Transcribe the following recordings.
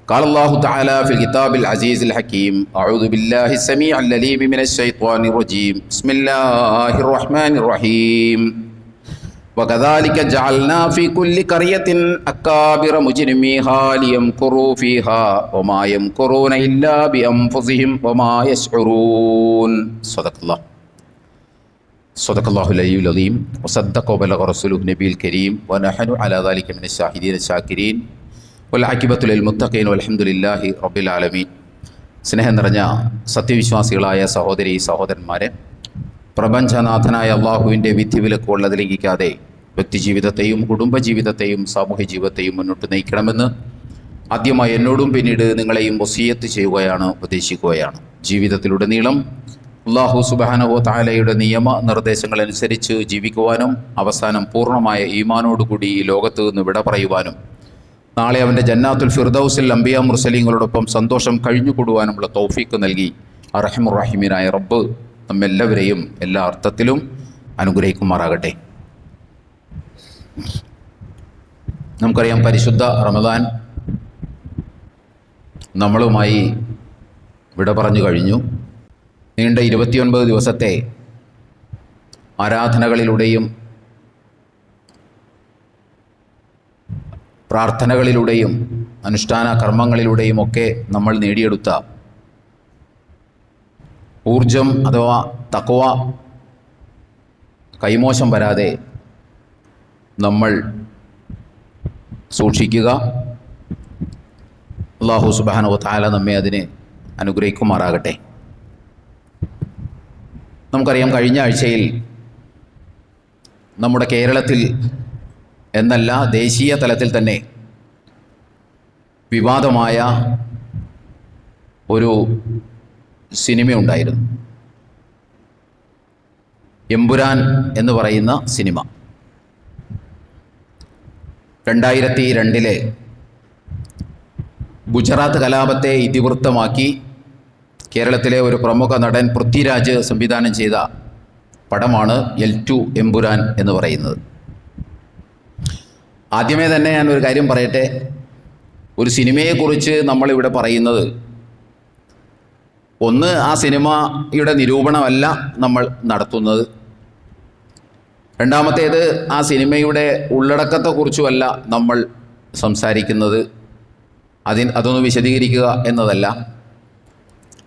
قال الله تعالى في الكتاب العزيز الحكيم أعوذ بالله السميع العليم من الشيطان الرجيم بسم الله الرحمن الرحيم وكذلك جعلنا في كل قرية أكابر مجرميها ليمكروا فيها وما يمكرون إلا بأنفسهم وما يشعرون صدق الله العلي العظيم وصدق وبلغ رسوله النبي الكريم ونحن على ذلك من الشاهدين الشاكرين والعاقبة للمتقين والحمد لله رب العالمين. സ്നേഹം നിറഞ്ഞ സത്യവിശ്വാസികളായ സഹോദരി സഹോദരന്മാരെ, പ്രപഞ്ചനാഥനായ അള്ളാഹുവിൻ്റെ വിധിവിലക്കുകൾ ലംഘിക്കാതെ വ്യക്തിജീവിതത്തെയും കുടുംബജീവിതത്തെയും സാമൂഹ്യ ജീവിതത്തെയും മുന്നോട്ട് നയിക്കണമെന്ന് ആദ്യമായി എന്നോടും പിന്നീട് നിങ്ങളെയും വസിയത്ത് ചെയ്യുകയാണ്, ഉപദേശിക്കുകയാണ്. ജീവിതത്തിലുടനീളം അള്ളാഹു സുബ്ഹാനഹു വ തആലയുടെ നിയമ നിർദ്ദേശങ്ങളനുസരിച്ച് ജീവിക്കുവാനും അവസാനം പൂർണ്ണമായ ഈമാനോടുകൂടി ഈ ലോകത്ത് നിന്ന് വിട പറയുവാനും നാളെ അവൻ്റെ ജന്നാത്തുൽ ഫിർദൗസിൽ അംബിയ മുർസലീങ്ങളോടൊപ്പം സന്തോഷം കഴിഞ്ഞുകൂടുവാനുമുള്ള തൗഫീക്ക് നൽകി അർഹമുർ റഹീമീനായ റബ്ബ് നമ്മെല്ലാവരെയും എല്ലാ അർത്ഥത്തിലും അനുഗ്രഹിക്കുമാറാകട്ടെ. നമുക്കറിയാം, പരിശുദ്ധ റമദാൻ നമ്മളുമായി വിട പറഞ്ഞു കഴിഞ്ഞു. നീണ്ട 29 ദിവസത്തെ ആരാധനകളിലൂടെയും പ്രാർത്ഥനകളിലൂടെയും അനുഷ്ഠാന കർമ്മങ്ങളിലൂടെയും ഒക്കെ നമ്മൾ നേടിയെടുത്ത ഊർജം അഥവാ തഖ്വ കൈമോശം വരാതെ നമ്മൾ സൂക്ഷിക്കുക. അല്ലാഹു സുബ്ഹാനഹു വ തആല നമ്മെ അതിനെ അനുഗ്രഹിക്കുമാറാകട്ടെ. നമുക്കറിയാം, കഴിഞ്ഞ ആഴ്ചയിൽ നമ്മുടെ കേരളത്തിൽ എന്നല്ല ദേശീയ തലത്തിൽ തന്നെ വിവാദമായ ഒരു സിനിമയുണ്ടായിരുന്നു. എമ്പുരാൻ എന്ന് പറയുന്ന സിനിമ 2002 ഗുജറാത്ത് കലാപത്തെ ഇതിവൃത്തമാക്കി കേരളത്തിലെ ഒരു പ്രമുഖ നടൻ പൃഥ്വിരാജ് സംവിധാനം ചെയ്ത പടമാണ് L2 എമ്പുരാൻ എന്ന് പറയുന്നത്. ആദ്യമേ തന്നെ ഞാൻ ഒരു കാര്യം പറയട്ടെ. ഒരു സിനിമയെക്കുറിച്ച് നമ്മളിവിടെ പറയുന്നത്, ഒന്ന്, ആ സിനിമയുടെ നിരൂപണമല്ല നമ്മൾ നടത്തുന്നത്. രണ്ടാമത്തേത്, ആ സിനിമയുടെ ഉള്ളടക്കത്തെക്കുറിച്ചുമല്ല നമ്മൾ സംസാരിക്കുന്നത്. അതൊന്ന് വിശദീകരിക്കുക എന്നതല്ല.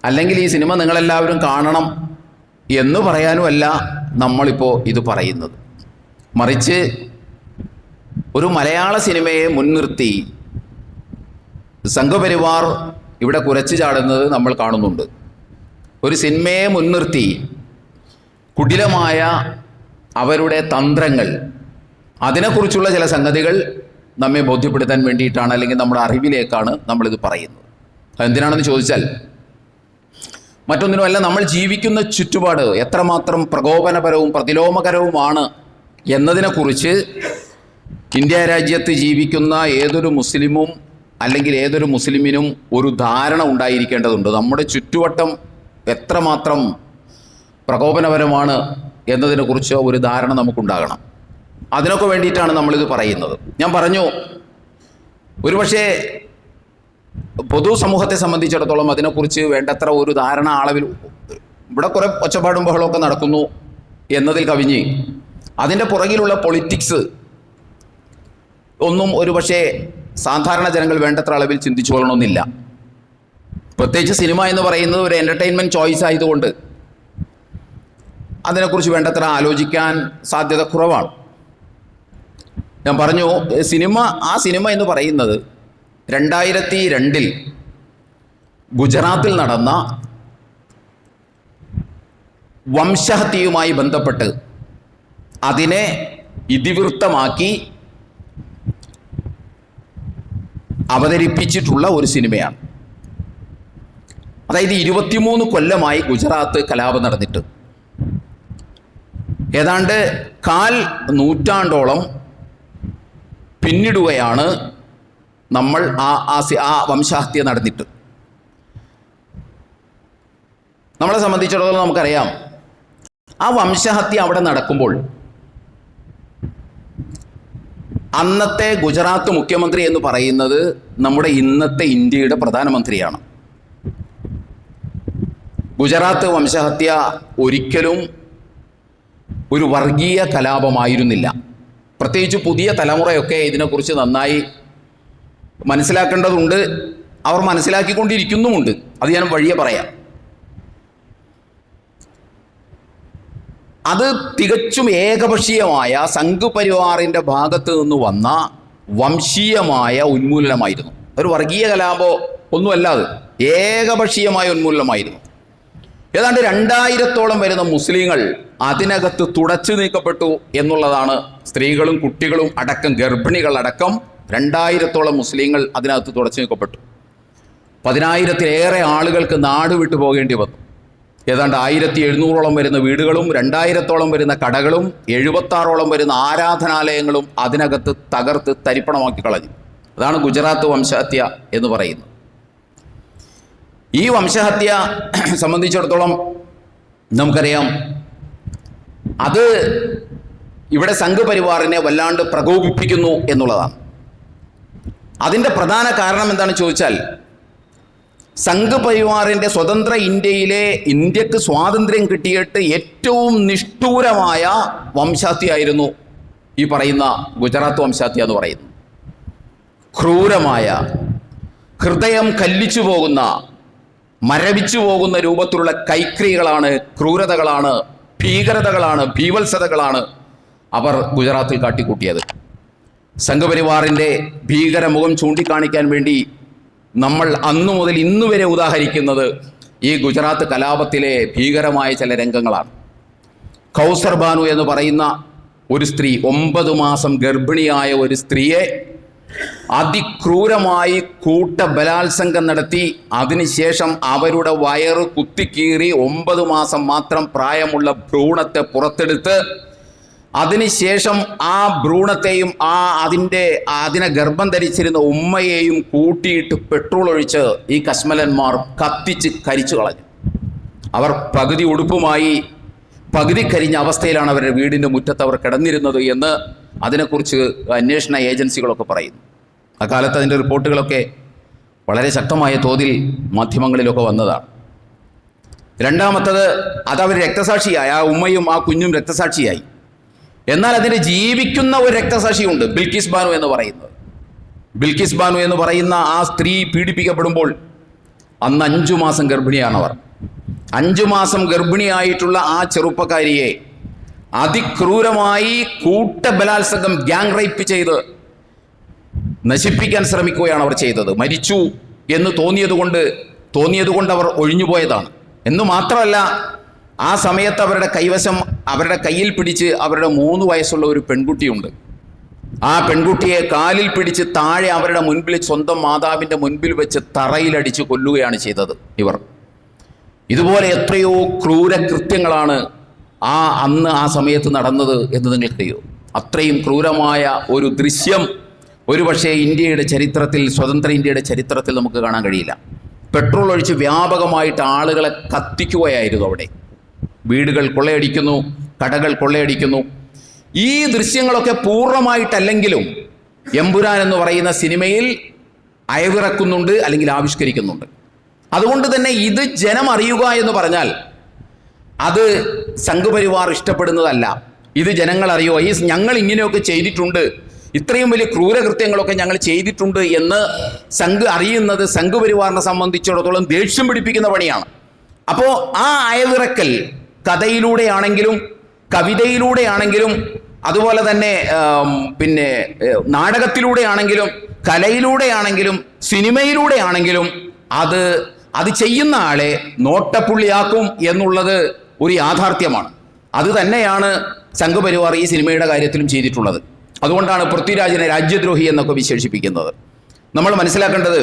അല്ലെങ്കിൽ ഈ സിനിമ നിങ്ങളെല്ലാവരും കാണണം എന്ന് പറയാനുമല്ല നമ്മളിപ്പോൾ ഇത് പറയുന്നത്. മറിച്ച് ഒരു മലയാള സിനിമയെ മുൻനിർത്തി സംഘപരിവാർ ഇവിടെ കുരച്ചു ചാടുന്നത് നമ്മൾ കാണുന്നുണ്ട്. ഒരു സിനിമയെ മുൻനിർത്തി കുടിലമായ അവരുടെ തന്ത്രങ്ങൾ, അതിനെക്കുറിച്ചുള്ള ചില സംഗതികൾ നമ്മെ ബോധ്യപ്പെടുത്താൻ വേണ്ടിയിട്ടാണ്, അല്ലെങ്കിൽ നമ്മുടെ അറിവിലേക്കാണ് നമ്മളിത് പറയുന്നത്. അതെന്തിനാണെന്ന് ചോദിച്ചാൽ മറ്റൊന്നിനുമല്ല, നമ്മൾ ജീവിക്കുന്ന ചുറ്റുപാട് എത്രമാത്രം പ്രകോപനപരവും പ്രതിലോമകരവുമാണ് എന്നതിനെക്കുറിച്ച് ഇന്ത്യ രാജ്യത്ത് ജീവിക്കുന്ന ഏതൊരു മുസ്ലിമും അല്ലെങ്കിൽ ഏതൊരു മുസ്ലിമിനും ഒരു ധാരണ ഉണ്ടായിരിക്കേണ്ടതുണ്ട്. നമ്മുടെ ചുറ്റുവട്ടം എത്രമാത്രം പ്രകോപനപരമാണ് എന്നതിനെക്കുറിച്ച് ഒരു ധാരണ നമുക്കുണ്ടാകണം. അതിനൊക്കെ വേണ്ടിയിട്ടാണ് നമ്മളിത് പറയുന്നത്. ഞാൻ പറഞ്ഞു, ഒരുപക്ഷെ പൊതുസമൂഹത്തെ സംബന്ധിച്ചിടത്തോളം അതിനെക്കുറിച്ച് വേണ്ടത്ര ഒരു ധാരണ അളവിൽ, ഇവിടെ കുറേ ഒച്ചപ്പാടും ബഹളമൊക്കെ നടക്കുന്നു എന്നതിൽ കവിഞ്ഞ് അതിൻ്റെ പുറകിലുള്ള പൊളിറ്റിക്സ് ഒന്നും ഒരുപക്ഷെ സാധാരണ ജനങ്ങൾ വേണ്ടത്ര അളവിൽ ചിന്തിച്ചു കൊള്ളണമെന്നില്ല. പ്രത്യേകിച്ച് സിനിമ എന്ന് പറയുന്നത് ഒരു എൻ്റർടൈൻമെൻറ്റ് ചോയ്സ് ആയതുകൊണ്ട് അതിനെക്കുറിച്ച് വേണ്ടത്ര ആലോചിക്കാൻ സാധ്യത കുറവാണ്. ഞാൻ പറഞ്ഞു, ആ സിനിമ എന്ന് പറയുന്നത് 2002 ഗുജറാത്തിൽ നടന്ന വംശഹത്യയുമായി ബന്ധപ്പെട്ട് അതിനെ ഇതിവൃത്തമാക്കി അവതരിപ്പിച്ചിട്ടുള്ള ഒരു സിനിമയാണ്. അതായത് 23 കൊല്ലമായി ഗുജറാത്ത് കലാപം നടന്നിട്ട് ഏതാണ്ട് 1/4 പിന്നിടുകയാണ് നമ്മൾ ആ വംശഹത്യ നടന്നിട്ട്. നമ്മളെ സംബന്ധിച്ചിടത്തോളം നമുക്കറിയാം, ആ വംശഹത്യ അവിടെ നടക്കുമ്പോൾ അന്നത്തെ ഗുജറാത്ത് മുഖ്യമന്ത്രി എന്ന് പറയുന്നത് നമ്മുടെ ഇന്നത്തെ ഇന്ത്യയുടെ പ്രധാനമന്ത്രിയാണ്. ഗുജറാത്ത് വംശഹത്യ ഒരിക്കലും ഒരു വർഗീയ കലാപമായിരുന്നില്ല. പ്രത്യേകിച്ച് പുതിയ തലമുറയൊക്കെ ഇതിനെക്കുറിച്ച് നന്നായി മനസ്സിലാക്കേണ്ടതുണ്ട്. അവർ മനസ്സിലാക്കിക്കൊണ്ടിരിക്കുന്നുമുണ്ട്. അത് ഞാൻ വഴിയെ പറയാം. അത് തികച്ചും ഏകപക്ഷീയമായ സംഘ് പരിവാറിൻ്റെ ഭാഗത്ത് നിന്ന് വന്ന വംശീയമായ ഉന്മൂലനമായിരുന്നു. ഒരു വർഗീയ കലാപോ ഒന്നുമല്ല, അത് ഏകപക്ഷീയമായ ഉന്മൂലനമായിരുന്നു. ഏതാണ്ട് 2000-ഓളം വരുന്ന മുസ്ലിങ്ങൾ അതിനകത്ത് തുടച്ചു നീക്കപ്പെട്ടു എന്നുള്ളതാണ്. സ്ത്രീകളും കുട്ടികളും അടക്കം, ഗർഭിണികളടക്കം 2000-ഓളം മുസ്ലിങ്ങൾ അതിനകത്ത് തുടച്ചു നീക്കപ്പെട്ടു. 10,000-ലേറെ ആളുകൾക്ക് നാട് വിട്ടു പോകേണ്ടി വന്നു. ഏതാണ്ട് 1700-ഓളം വരുന്ന വീടുകളും 2000-ഓളം വരുന്ന കടകളും 76-ഓളം വരുന്ന ആരാധനാലയങ്ങളും അതിനകത്ത് തകർത്ത് തരിപ്പണമാക്കി കളഞ്ഞു. അതാണ് ഗുജറാത്ത് വംശഹത്യ എന്ന് പറയുന്നത്. ഈ വംശഹത്യ സംബന്ധിച്ചിടത്തോളം നമുക്കറിയാം, അത് ഇവിടെ സംഘ് പരിവാറിനെ വല്ലാണ്ട് പ്രകോപിപ്പിക്കുന്നു എന്നുള്ളതാണ്. അതിൻ്റെ പ്രധാന കാരണം എന്താണെന്ന് ചോദിച്ചാൽ, സംഘ് പരിവാറിൻ്റെ സ്വതന്ത്ര ഇന്ത്യക്ക് സ്വാതന്ത്ര്യം കിട്ടിയിട്ട് ഏറ്റവും നിഷ്ഠൂരമായ വംശഹത്യയായിരുന്നു ഈ പറയുന്ന ഗുജറാത്ത് വംശഹത്യ എന്ന് പറയുന്നത്. ക്രൂരമായ, ഹൃദയം കല്ലിച്ചു പോകുന്ന, മരവിച്ചു പോകുന്ന രൂപത്തിലുള്ള കൈക്രിയകളാണ്, ക്രൂരതകളാണ്, ഭീകരതകളാണ്, ഭീവത്സതകളാണ് അവർ ഗുജറാത്തിൽ കാട്ടിക്കൂട്ടിയത്. സംഘപരിവാറിൻ്റെ ഭീകരമുഖം ചൂണ്ടിക്കാണിക്കാൻ വേണ്ടി നമ്മൾ അന്നു മുതൽ ഇന്നു വരെ ഉദാഹരിക്കുന്നത് ഈ ഗുജറാത്ത് കലാപത്തിലെ ഭീകരമായ ചില രംഗങ്ങളാണ്. കൗസർ ബാനു എന്ന് പറയുന്ന ഒരു സ്ത്രീ, 9 മാസം ഗർഭിണിയായ ഒരു സ്ത്രീയെ അതിക്രൂരമായി ബലാത്സംഗം നടത്തി, അതിനുശേഷം അവരുടെ വയറ് കുത്തിക്കീറി 9 മാസം മാത്രം പ്രായമുള്ള ഭ്രൂണത്തെ പുറത്തെടുത്ത്, അതിനുശേഷം ആ ഭ്രൂണത്തെയും അതിനെ ഗർഭം ധരിച്ചിരുന്ന ഉമ്മയെയും കൂട്ടിയിട്ട് പെട്രോൾ ഒഴിച്ച് ഈ കശ്മലന്മാർ കത്തിച്ച് കരിച്ചു കളഞ്ഞു. അവർ പകുതി ഉടുപ്പുമായി പകുതി കരിഞ്ഞ അവസ്ഥയിലാണ് അവരുടെ വീടിൻ്റെ മുറ്റത്ത് അവർ കിടന്നിരുന്നത് എന്ന് അതിനെക്കുറിച്ച് അന്വേഷണ ഏജൻസികളൊക്കെ പറയുന്നു. അക്കാലത്ത് അതിൻ്റെ റിപ്പോർട്ടുകളൊക്കെ വളരെ ശക്തമായ തോതിൽ മാധ്യമങ്ങളിലൊക്കെ വന്നതാണ്. രണ്ടാമത്തത്, അതവർ രക്തസാക്ഷിയായി, ആ ഉമ്മയും ആ കുഞ്ഞും രക്തസാക്ഷിയായി. എന്നാൽ അതിന് ജീവിക്കുന്ന ഒരു രക്തസാക്ഷിയുണ്ട്, ബിൽക്കിസ് ബാനു എന്ന് പറയുന്നത്. ബിൽക്കിസ് ബാനു എന്ന് പറയുന്ന ആ സ്ത്രീ പീഡിപ്പിക്കപ്പെടുമ്പോൾ അന്ന് 5 മാസം ഗർഭിണിയാണവർ. 5 മാസം ഗർഭിണിയായിട്ടുള്ള ആ ചെറുപ്പക്കാരിയെ അതിക്രൂരമായി ബലാത്സംഗം, ഗ്യാങ് റേപ്പ് ചെയ്ത് നശിപ്പിക്കാൻ ശ്രമിക്കുകയാണ് അവർ ചെയ്തത്. മരിച്ചു എന്ന് തോന്നിയതുകൊണ്ട് അവർ ഒഴിഞ്ഞുപോയതാണ്. എന്നു മാത്രമല്ല, ആ സമയത്ത് അവരുടെ കയ്യിൽ പിടിച്ച് അവരുടെ 3 വയസ്സുള്ള ഒരു പെൺകുട്ടിയുണ്ട്. ആ പെൺകുട്ടിയെ കാലിൽ പിടിച്ച് താഴെ അവരുടെ മുൻപിൽ, സ്വന്തം മാതാവിൻ്റെ മുൻപിൽ വെച്ച് തറയിലടിച്ച് കൊല്ലുകയാണ് ചെയ്തത് ഇവർ. ഇതുപോലെ എത്രയോ ക്രൂരകൃത്യങ്ങളാണ് അന്ന് ആ സമയത്ത് നടന്നത് എന്ന് നിങ്ങൾക്കറിയോ? അത്രയും ക്രൂരമായ ഒരു ദൃശ്യം ഒരുപക്ഷേ ഇന്ത്യയുടെ ചരിത്രത്തിൽ, സ്വതന്ത്ര ഇന്ത്യയുടെ ചരിത്രത്തിൽ നമുക്ക് കാണാൻ കഴിയില്ല. പെട്രോൾ ഒഴിച്ച് വ്യാപകമായിട്ട് ആളുകളെ കത്തിക്കുകയായിരുന്നു അവിടെ. വീടുകൾ കൊള്ളയടിക്കുന്നു, കടകൾ കൊള്ളയടിക്കുന്നു. ഈ ദൃശ്യങ്ങളൊക്കെ പൂർണ്ണമായിട്ടല്ലെങ്കിലും എമ്പുരാൻ എന്ന് പറയുന്ന സിനിമയിൽ അയവിറക്കുന്നുണ്ട്, അല്ലെങ്കിൽ ആവിഷ്കരിക്കുന്നുണ്ട്. അതുകൊണ്ട് തന്നെ ഇത് ജനം അറിയുക എന്ന് പറഞ്ഞാൽ അത് സംഘപരിവാർ ഇഷ്ടപ്പെടുന്നതല്ല. ഇത് ജനങ്ങൾ അറിയുക, ഞങ്ങൾ ഇങ്ങനെയൊക്കെ ചെയ്തിട്ടുണ്ട്, ഇത്രയും വലിയ ക്രൂരകൃത്യങ്ങളൊക്കെ ഞങ്ങൾ ചെയ്തിട്ടുണ്ട് എന്ന് അറിയുന്നത് സംഘപരിവാറിനെ സംബന്ധിച്ചിടത്തോളം ദേഷ്യം പിടിപ്പിക്കുന്ന പണിയാണ്. അപ്പോൾ ആ അയവിറക്കൽ കഥയിലൂടെയാണെങ്കിലും കവിതയിലൂടെയാണെങ്കിലും അതുപോലെ തന്നെ നാടകത്തിലൂടെയാണെങ്കിലും കലയിലൂടെയാണെങ്കിലും സിനിമയിലൂടെയാണെങ്കിലും അത് ചെയ്യുന്ന ആളെ നോട്ടപ്പുള്ളിയാക്കും എന്നുള്ളത് ഒരു യാഥാർത്ഥ്യമാണ്. അത് തന്നെയാണ് സംഘപരിവാർ ഈ സിനിമയുടെ കാര്യത്തിലും ചെയ്തിട്ടുള്ളത്. അതുകൊണ്ടാണ് പൃഥ്വിരാജിനെ രാജ്യദ്രോഹി എന്നൊക്കെ വിശേഷിപ്പിക്കുന്നത്. നമ്മൾ മനസ്സിലാക്കേണ്ടത്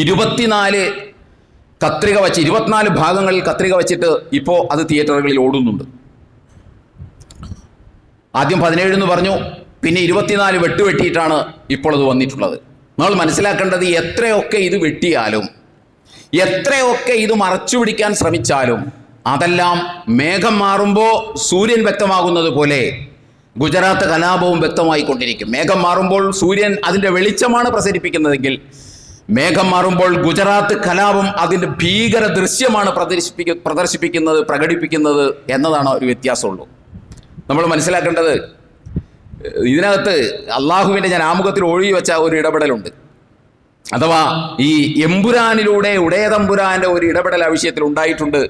24 ഭാഗങ്ങളിൽ കത്രിക വച്ചിട്ട് ഇപ്പോൾ അത് തിയേറ്ററുകളിൽ ഓടുന്നുണ്ട്. ആദ്യം 17 എന്ന് പറഞ്ഞു, പിന്നെ 24 വെട്ടിയിട്ടാണ് ഇപ്പോൾ അത് വന്നിട്ടുള്ളത്. നമ്മൾ മനസ്സിലാക്കേണ്ടത്, എത്രയൊക്കെ ഇത് വെട്ടിയാലും, എത്രയൊക്കെ ഇത് മറച്ചു പിടിക്കാൻ ശ്രമിച്ചാലും, അതെല്ലാം മേഘം മാറുമ്പോൾ സൂര്യൻ വ്യക്തമാകുന്നത് പോലെ ഗുജറാത്ത് കലാപവും വ്യക്തമായിക്കൊണ്ടിരിക്കും. മേഘം മാറുമ്പോൾ സൂര്യൻ അതിൻ്റെ വെളിച്ചമാണ് പ്രസരിപ്പിക്കുന്നതെങ്കിൽ, മേഘം മാറുമ്പോൾ ഗുജറാത്ത് കലാപം അതിൻ്റെ ഭീകര ദൃശ്യമാണ് പ്രകടിപ്പിക്കുന്നത് എന്നതാണ് ഒരു വ്യത്യാസമുള്ളൂ. നമ്മൾ മനസ്സിലാക്കേണ്ടത്, ഇതിനകത്ത് അള്ളാഹുവിൻ്റെ ഞാൻ ആമുഖത്തിൽ ഒഴുകി വെച്ച ഒരു ഇടപെടലുണ്ട്. അഥവാ ഈ എമ്പുരാനിലൂടെ ഉടയതമ്പുരാൻ്റെ ഒരു ഇടപെടൽ ആ വിഷയത്തിൽ ഉണ്ടായിട്ടുണ്ട്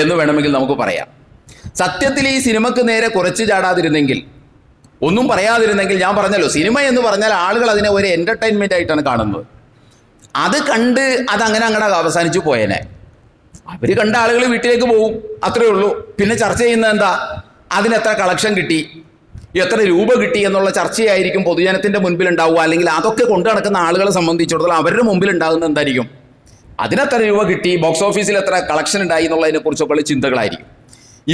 എന്ന് വേണമെങ്കിൽ നമുക്ക് പറയാം. സത്യത്തിൽ ഈ സിനിമക്ക് നേരെ കുറച്ച് ചാടാതിരുന്നെങ്കിൽ, ഒന്നും പറയാതിരുന്നെങ്കിൽ, ഞാൻ പറഞ്ഞല്ലോ, സിനിമ എന്ന് പറഞ്ഞാൽ ആളുകൾ അതിനെ ഒരു എൻ്റർടൈൻമെൻ്റ് ആയിട്ടാണ് കാണുന്നത്. അത് കണ്ട് അതങ്ങനെ അങ്ങോട്ട് അവസാനിച്ചു പോയേനെ. അവർ കണ്ട ആളുകൾ വീട്ടിലേക്ക് പോകും, അത്രയേ ഉള്ളൂ. പിന്നെ ചർച്ച ചെയ്യുന്നത് എന്താ? അതിനെത്ര കളക്ഷൻ കിട്ടി, എത്ര രൂപ കിട്ടി എന്നുള്ള ചർച്ചയായിരിക്കും പൊതുജനത്തിൻ്റെ മുൻപിൽ ഉണ്ടാവുക. അല്ലെങ്കിൽ അതൊക്കെ കൊണ്ടു നടക്കുന്ന ആളുകളെ സംബന്ധിച്ചിടത്തോളം അവരുടെ മുമ്പിൽ ഉണ്ടാകുന്നത് എന്തായിരിക്കും? അതിനെത്ര രൂപ കിട്ടി, ബോക്സ് ഓഫീസിൽ എത്ര കളക്ഷൻ ഉണ്ടായി എന്നുള്ളതിനെ കുറിച്ചൊക്കെയുള്ള ചിന്തകളായിരിക്കും.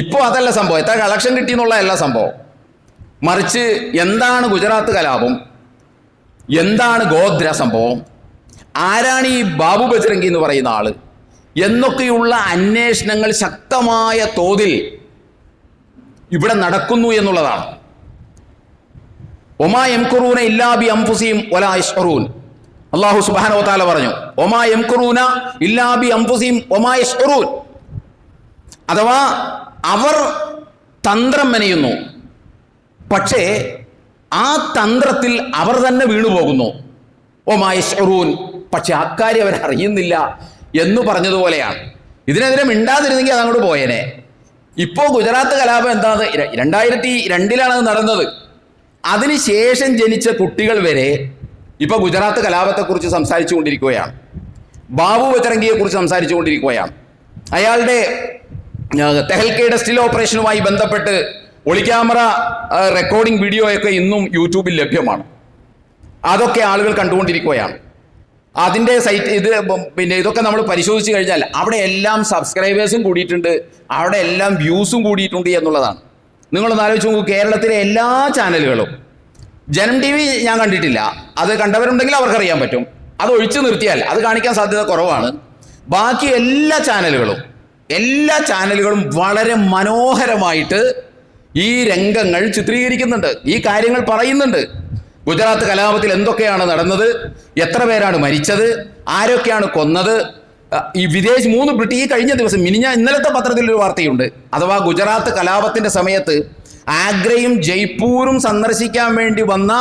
ഇപ്പോൾ അതല്ല സംഭവം, എത്ര കളക്ഷൻ കിട്ടി എന്നുള്ളതല്ല സംഭവം. മറിച്ച് എന്താണ് ഗുജറാത്ത് കലാപം, എന്താണ് ഗോദ്ര സംഭവം, ആരാണ് ഈ ബാബു ബജ്രംഗി എന്ന് പറയുന്ന ആള് എന്നൊക്കെയുള്ള അന്വേഷണങ്ങൾ ശക്തമായ തോതിൽ ഇവിടെ നടക്കുന്നു എന്നുള്ളതാണ്. ഒമാ യംകുറൂന ഇല്ലാ ബി അൻഫുസിഹിം വലാ യശ്ഉറൂൻ. അല്ലാഹു സുബ്ഹാനഹു വ തആല പറഞ്ഞു, ഒമാ യംകുറൂന ഇല്ലാ ബി അൻഫുസിഹിം വമാ യശ്ഉറൂൻ. അഥവാ അവർ തന്ത്രം മെനയുന്നു, പക്ഷേ ആ തന്ത്രത്തിൽ അവർ തന്നെ വീണുപോകുന്നു. ഒമാ യശ്ഉറൂൻ, പക്ഷെ അക്കാര്യം അവർ അറിയുന്നില്ല എന്ന് പറഞ്ഞതുപോലെയാണ്. ഇതിനെതിരെ മിണ്ടാതിരുന്നെങ്കിൽ അതങ്ങോട്ട് പോയേനെ. ഇപ്പോൾ ഗുജറാത്ത് കലാപം എന്താണ്? 2002 നടന്നത്. അതിനുശേഷം ജനിച്ച കുട്ടികൾ വരെ ഇപ്പോൾ ഗുജറാത്ത് കലാപത്തെക്കുറിച്ച് സംസാരിച്ചു കൊണ്ടിരിക്കുകയാണ്. ബാബു ബജ്രംഗിയെക്കുറിച്ച് സംസാരിച്ചു കൊണ്ടിരിക്കുകയാണ്. അയാളുടെ തെഹൽക്കയുടെ സ്റ്റിൽ ഓപ്പറേഷനുമായി ബന്ധപ്പെട്ട് ഒളിക്യാമറ റെക്കോർഡിംഗ് വീഡിയോയൊക്കെ ഇന്നും യൂട്യൂബിൽ ലഭ്യമാണ്. അതൊക്കെ ആളുകൾ കണ്ടുകൊണ്ടിരിക്കുകയാണ്. അതിൻ്റെ പിന്നെ ഇതൊക്കെ നമ്മൾ പരിശോധിച്ച് കഴിഞ്ഞാൽ അവിടെ എല്ലാം സബ്സ്ക്രൈബേഴ്സും കൂടിയിട്ടുണ്ട്, അവിടെ എല്ലാം വ്യൂസും കൂടിയിട്ടുണ്ട് എന്നുള്ളതാണ്. നിങ്ങളൊന്ന് ആലോചിച്ച് നോക്കൂ, കേരളത്തിലെ എല്ലാ ചാനലുകളും, ജനം TV ഞാൻ കണ്ടിട്ടില്ല, അത് കണ്ടവരുണ്ടെങ്കിൽ അവർക്കറിയാൻ പറ്റും. അത് ഒഴിച്ചു നിർത്തിയാൽ അത് കാണിക്കാൻ സാധ്യത കുറവാണ്. ബാക്കി എല്ലാ ചാനലുകളും വളരെ മനോഹരമായിട്ട് ഈ രംഗങ്ങൾ ചിത്രീകരിക്കുന്നുണ്ട്, ഈ കാര്യങ്ങൾ പറയുന്നുണ്ട്. ഗുജറാത്ത് കലാപത്തിൽ എന്തൊക്കെയാണ് നടന്നത്, എത്ര പേരാണ് മരിച്ചത്, ആരൊക്കെയാണ് കൊന്നത്, ഈ 3 ബ്രിട്ടീഷ് കഴിഞ്ഞ ദിവസം ഇന്നലത്തെ പത്രത്തിലൊരു വാർത്തയുണ്ട്. അഥവാ ഗുജറാത്ത് കലാപത്തിൻ്റെ സമയത്ത് ആഗ്രയും ജയ്പൂരും സന്ദർശിക്കാൻ വേണ്ടി വന്ന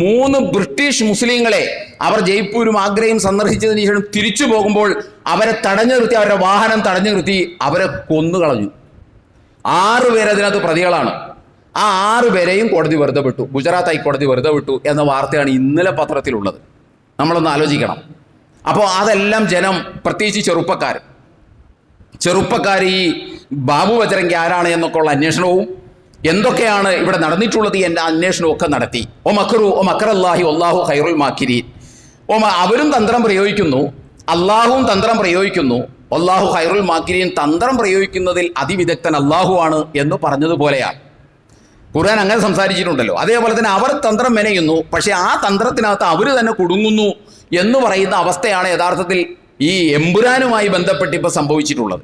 3 ബ്രിട്ടീഷ് മുസ്ലിങ്ങളെ അവർ ജയ്പൂരും ആഗ്രയും സന്ദർശിച്ചതിന് ശേഷം തിരിച്ചു പോകുമ്പോൾ അവരെ തടഞ്ഞു നിർത്തി, അവരുടെ വാഹനം തടഞ്ഞു നിർത്തി, അവരെ കൊന്നുകളഞ്ഞു. 6 പേര് അതിനകത്ത് പ്രതികളാണ്. ആ 6 പേരെയും കോടതി വെറുതെ വിട്ടു, ഗുജറാത്ത് ഹൈക്കോടതി വെറുതെ വിട്ടു എന്ന വാർത്തയാണ് ഇന്നലെ പത്രത്തിലുള്ളത്. നമ്മളൊന്ന് ആലോചിക്കണം. അപ്പോൾ അതെല്ലാം ജനം, പ്രത്യേകിച്ച് ചെറുപ്പക്കാർ ഈ ബാബു ബജ്രംഗി ആരാണ് എന്നൊക്കെ ഉള്ള അന്വേഷണവും എന്തൊക്കെയാണ് ഇവിടെ നടന്നിട്ടുള്ളത് എന്ന അന്വേഷണവും ഒക്കെ നടത്തി. ഒ മക്റല്ലാഹി വല്ലാഹു ഖൈറുൽ മാക്കിരീൻ. അവരും തന്ത്രം പ്രയോഗിക്കുന്നു, അള്ളാഹുവും തന്ത്രം പ്രയോഗിക്കുന്നു. വല്ലാഹു ഖൈറുൽ മാക്കിരീൻ, തന്ത്രം പ്രയോഗിക്കുന്നതിൽ അതിവിദഗ്ധൻ അള്ളാഹു ആണ് എന്ന് പറഞ്ഞതുപോലെയാണ്. ഖുർആൻ അങ്ങനെ സംസാരിച്ചിട്ടുണ്ടല്ലോ. അതേപോലെ തന്നെ അവർ തന്ത്രം മെനയുന്നു, പക്ഷെ ആ തന്ത്രത്തിനകത്ത് അവർ തന്നെ കുടുങ്ങുന്നു എന്ന് പറയുന്ന അവസ്ഥയാണ് യഥാർത്ഥത്തിൽ ഈ എമ്പുരാനുമായി ബന്ധപ്പെട്ട് ഇപ്പോൾ സംഭവിച്ചിട്ടുള്ളത്.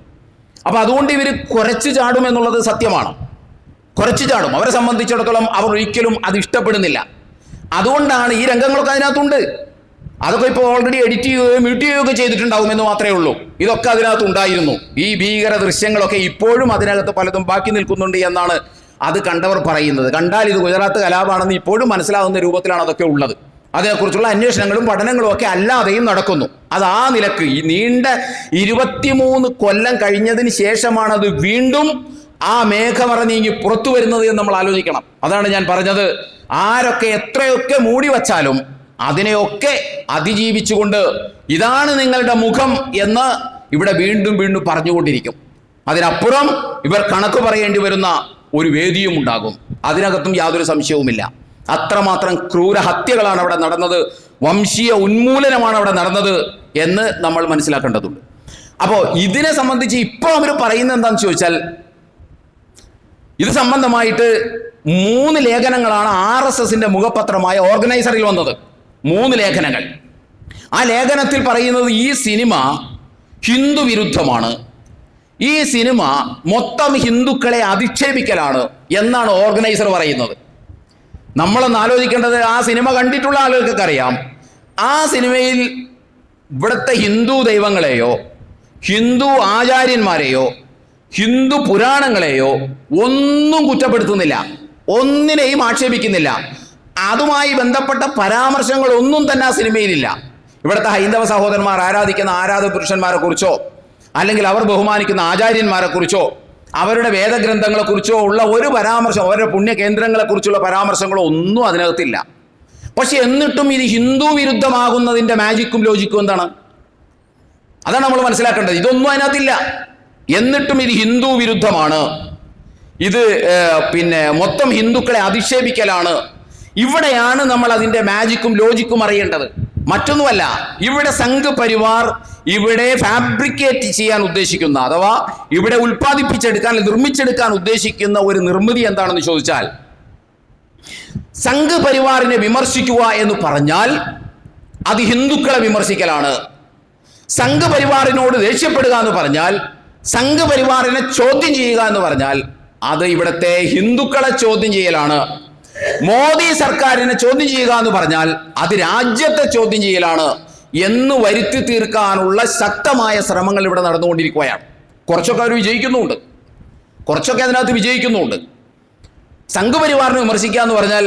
അപ്പോൾ അതുകൊണ്ട് ഇവർ കുരച്ചു ചാടും എന്നുള്ളത് സത്യമാണ്. കുരച്ചു ചാടും. അവരെ സംബന്ധിച്ചിടത്തോളം അവർ ഒരിക്കലും അത് ഇഷ്ടപ്പെടുന്നില്ല. അതുകൊണ്ടാണ് ഈ രംഗങ്ങളൊക്കെ അതിനകത്തുണ്ട്. അതൊക്കെ ഇപ്പോൾ ഓൾറെഡി എഡിറ്റ് ചെയ്യുകയോ മ്യൂട്ട് ചെയ്യുകയൊക്കെ ചെയ്തിട്ടുണ്ടാവും എന്ന് മാത്രമേ ഉള്ളൂ. ഇതൊക്കെ അതിനകത്ത് ഉണ്ടായിരുന്നു. ഈ ഭീകര ദൃശ്യങ്ങളൊക്കെ ഇപ്പോഴും അതിനകത്ത് പലതും ബാക്കി നിൽക്കുന്നുണ്ട് എന്നാണ് അത് കണ്ടവർ പറയുന്നത്. കണ്ടാൽ ഇത് ഗുജറാത്ത് കലാപമാണെന്ന് ഇപ്പോഴും മനസ്സിലാകുന്ന രൂപത്തിലാണ് അതൊക്കെ ഉള്ളത്. അതേക്കുറിച്ചുള്ള അന്വേഷണങ്ങളും പഠനങ്ങളും ഒക്കെ അല്ലാതെയും നടക്കുന്നു. അത് ആ നിലക്ക് ഈ നീണ്ട 23 കൊല്ലം കഴിഞ്ഞതിന് ശേഷമാണ് അത് വീണ്ടും ആ മേഘമറ നീങ്ങി പുറത്തു വരുന്നത് എന്ന് നമ്മൾ ആലോചിക്കണം. അതാണ് ഞാൻ പറഞ്ഞത്, ആരൊക്കെ എത്രയൊക്കെ മൂടി വച്ചാലും അതിനെയൊക്കെ അതിജീവിച്ചുകൊണ്ട് ഇതാണ് നിങ്ങളുടെ മുഖം എന്ന് ഇവിടെ വീണ്ടും വീണ്ടും പറഞ്ഞുകൊണ്ടിരിക്കും. അതിനപ്പുറം ഇവർ കണക്ക് പറയേണ്ടി വരുന്ന ഒരു വേദിയും ഉണ്ടാകും. അതിനകത്തും യാതൊരു സംശയവുമില്ല. അത്രമാത്രം ക്രൂരഹത്യകളാണ് അവിടെ നടന്നത്, വംശീയ ഉന്മൂലനമാണ് അവിടെ നടന്നത് എന്ന് നമ്മൾ മനസ്സിലാക്കേണ്ടതുണ്ട്. അപ്പോൾ ഇതിനെ സംബന്ധിച്ച് ഇപ്പോൾ അവർ പറയുന്നത് എന്താണെന്ന് ചോദിച്ചാൽ, ഇത് സംബന്ധമായിട്ട് 3 ലേഖനങ്ങളാണ് RSSന്റെ മുഖപത്രമായ ഓർഗനൈസറിൽ വന്നത്. 3 ലേഖനങ്ങൾ. ആ ലേഖനത്തിൽ പറയുന്നത് ഈ സിനിമ ഹിന്ദു വിരുദ്ധമാണ്, ഈ സിനിമ മൊത്തം ഹിന്ദുക്കളെ അധിക്ഷേപിക്കലാണ് എന്നാണ് ഓർഗനൈസർ പറയുന്നത്. നമ്മളൊന്ന് ആലോചിക്കേണ്ടത്, ആ സിനിമ കണ്ടിട്ടുള്ള ആളുകൾക്കൊക്കെ അറിയാം, ആ സിനിമയിൽ ഇവിടുത്തെ ഹിന്ദു ദൈവങ്ങളെയോ ഹിന്ദു ആചാര്യന്മാരെയോ ഹിന്ദു പുരാണങ്ങളെയോ ഒന്നും കുറ്റപ്പെടുത്തുന്നില്ല, ഒന്നിനെയും ആക്ഷേപിക്കുന്നില്ല. അതുമായി ബന്ധപ്പെട്ട പരാമർശങ്ങളൊന്നും തന്നെ ആ സിനിമയിലില്ല. ഇവിടുത്തെ ഹൈന്ദവ സഹോദരന്മാർ ആരാധിക്കുന്ന ആരാധക പുരുഷന്മാരെ കുറിച്ചോ അല്ലെങ്കിൽ അവർ ബഹുമാനിക്കുന്ന ആചാര്യന്മാരെ കുറിച്ചോ അവരുടെ വേദഗ്രന്ഥങ്ങളെ കുറിച്ചോ ഉള്ള ഒരു പരാമർശം, അവരുടെ പുണ്യകേന്ദ്രങ്ങളെ കുറിച്ചുള്ള പരാമർശങ്ങളോ ഒന്നും അതിനകത്തില്ല. പക്ഷെ എന്നിട്ടും ഇത് ഹിന്ദു വിരുദ്ധമാകുന്നതിൻ്റെ മാജിക്കും ലോജിക്കും എന്താണ്? അതാണ് നമ്മൾ മനസ്സിലാക്കേണ്ടത്. ഇതൊന്നും അതിനകത്തില്ല. എന്നിട്ടും ഇത് ഹിന്ദു വിരുദ്ധമാണ്, ഇത് മൊത്തം ഹിന്ദുക്കളെ അധിക്ഷേപിക്കലാണ്. ഇവിടെയാണ് നമ്മൾ അതിൻ്റെ മാജിക്കും ലോജിക്കും അറിയേണ്ടത്, മറ്റൊന്നുമല്ല. ഇവിടെ സംഘ് പരിവാർ ഇവിടെ ഫാബ്രിക്കേറ്റ് ചെയ്യാൻ ഉദ്ദേശിക്കുന്ന, അഥവാ ഇവിടെ ഉൽപ്പാദിപ്പിച്ചെടുക്കാൻ നിർമ്മിച്ചെടുക്കാൻ ഉദ്ദേശിക്കുന്ന ഒരു നിർമ്മിതി എന്താണെന്ന് ചോദിച്ചാൽ, സംഘ് പരിവാറിനെ വിമർശിക്കുക എന്ന് പറഞ്ഞാൽ അത് ഹിന്ദുക്കളെ വിമർശിക്കലാണ്. സംഘ് പരിവാറിനോട് ദേഷ്യപ്പെടുക എന്ന് പറഞ്ഞാൽ, സംഘ് പരിവാറിനെ ചോദ്യം ചെയ്യുക എന്ന് പറഞ്ഞാൽ അത് ഇവിടുത്തെ ഹിന്ദുക്കളെ ചോദ്യം ചെയ്യലാണ്. മോദി സർക്കാരിനെ ചോദ്യം ചെയ്യുക എന്ന് പറഞ്ഞാൽ അത് രാജ്യത്തെ ചോദ്യം ചെയ്യലാണ് എന്ന് വരുത്തി തീർക്കാനുള്ള ശക്തമായ ശ്രമങ്ങൾ ഇവിടെ നടന്നുകൊണ്ടിരിക്കുകയാണ്. കുറച്ചൊക്കെ അവർ വിജയിക്കുന്നുണ്ട്, കുറച്ചൊക്കെ അതിനകത്ത് വിജയിക്കുന്നുണ്ട്. സംഘപരിവാറിനെ വിമർശിക്കുക എന്ന് പറഞ്ഞാൽ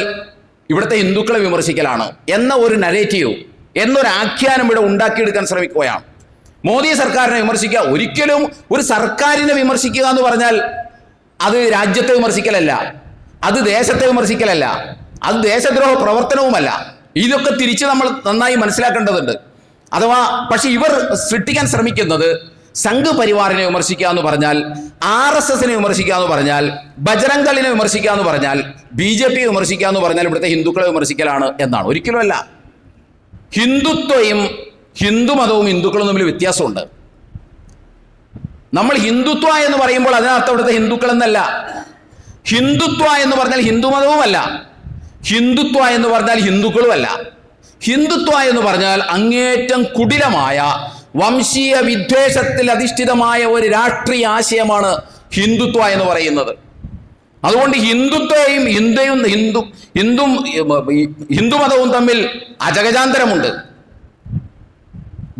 ഇവിടുത്തെ ഹിന്ദുക്കളെ വിമർശിക്കലാണ് എന്ന ഒരു നരേറ്റീവ്, എന്നൊരു ആഖ്യാനം ഇവിടെ ഉണ്ടാക്കിയെടുക്കാൻ ശ്രമിക്കുകയാണ്. മോദി സർക്കാരിനെ വിമർശിക്കുക, ഒരിക്കലും ഒരു സർക്കാരിനെ വിമർശിക്കുക എന്ന് പറഞ്ഞാൽ അത് രാജ്യത്തെ വിമർശിക്കലല്ല, അത് ദേശത്തെ വിമർശിക്കലല്ല, അത് ദേശദ്രോഹ പ്രവർത്തനവുമല്ല. ഇതൊക്കെ തിരിച്ച് നമ്മൾ നന്നായി മനസ്സിലാക്കേണ്ടതുണ്ട്. പക്ഷെ ഇവർ സൃഷ്ടിക്കാൻ ശ്രമിക്കുന്നത് സംഘ് പരിവാറിനെ വിമർശിക്കുക എന്ന് പറഞ്ഞാൽ, RSSനെ വിമർശിക്കുക എന്ന് പറഞ്ഞാൽ, ബജറംഗളിനെ വിമർശിക്കുക എന്ന് പറഞ്ഞാൽ, BJP വിമർശിക്കുക എന്ന് പറഞ്ഞാൽ ഇവിടുത്തെ ഹിന്ദുക്കളെ വിമർശിക്കലാണ് എന്നാണ്. ഒരിക്കലുമല്ല. ഹിന്ദുത്വയും ഹിന്ദുമതവും ഹിന്ദുക്കളും തമ്മിൽ വ്യത്യാസമുണ്ട്. നമ്മൾ ഹിന്ദുത്വ എന്ന് പറയുമ്പോൾ അതിനർത്ഥം ഇവിടുത്തെ ഹിന്ദുക്കൾ എന്നല്ല. ഹിന്ദുത്വ എന്ന് പറഞ്ഞാൽ ഹിന്ദുമതവുമല്ല, ഹിന്ദുത്വ എന്ന് പറഞ്ഞാൽ ഹിന്ദുക്കളുമല്ല. ഹിന്ദുത്വ എന്ന് പറഞ്ഞാൽ അങ്ങേറ്റം കുടിലമായ വംശീയ വിദ്വേഷത്തിൽ അധിഷ്ഠിതമായ ഒരു രാഷ്ട്രീയ ആശയമാണ് ഹിന്ദുത്വ എന്ന് പറയുന്നത്. അതുകൊണ്ട് ഹിന്ദുത്വയും ഹിന്ദുമതവും തമ്മിൽ അജഗജാന്തരമുണ്ട്.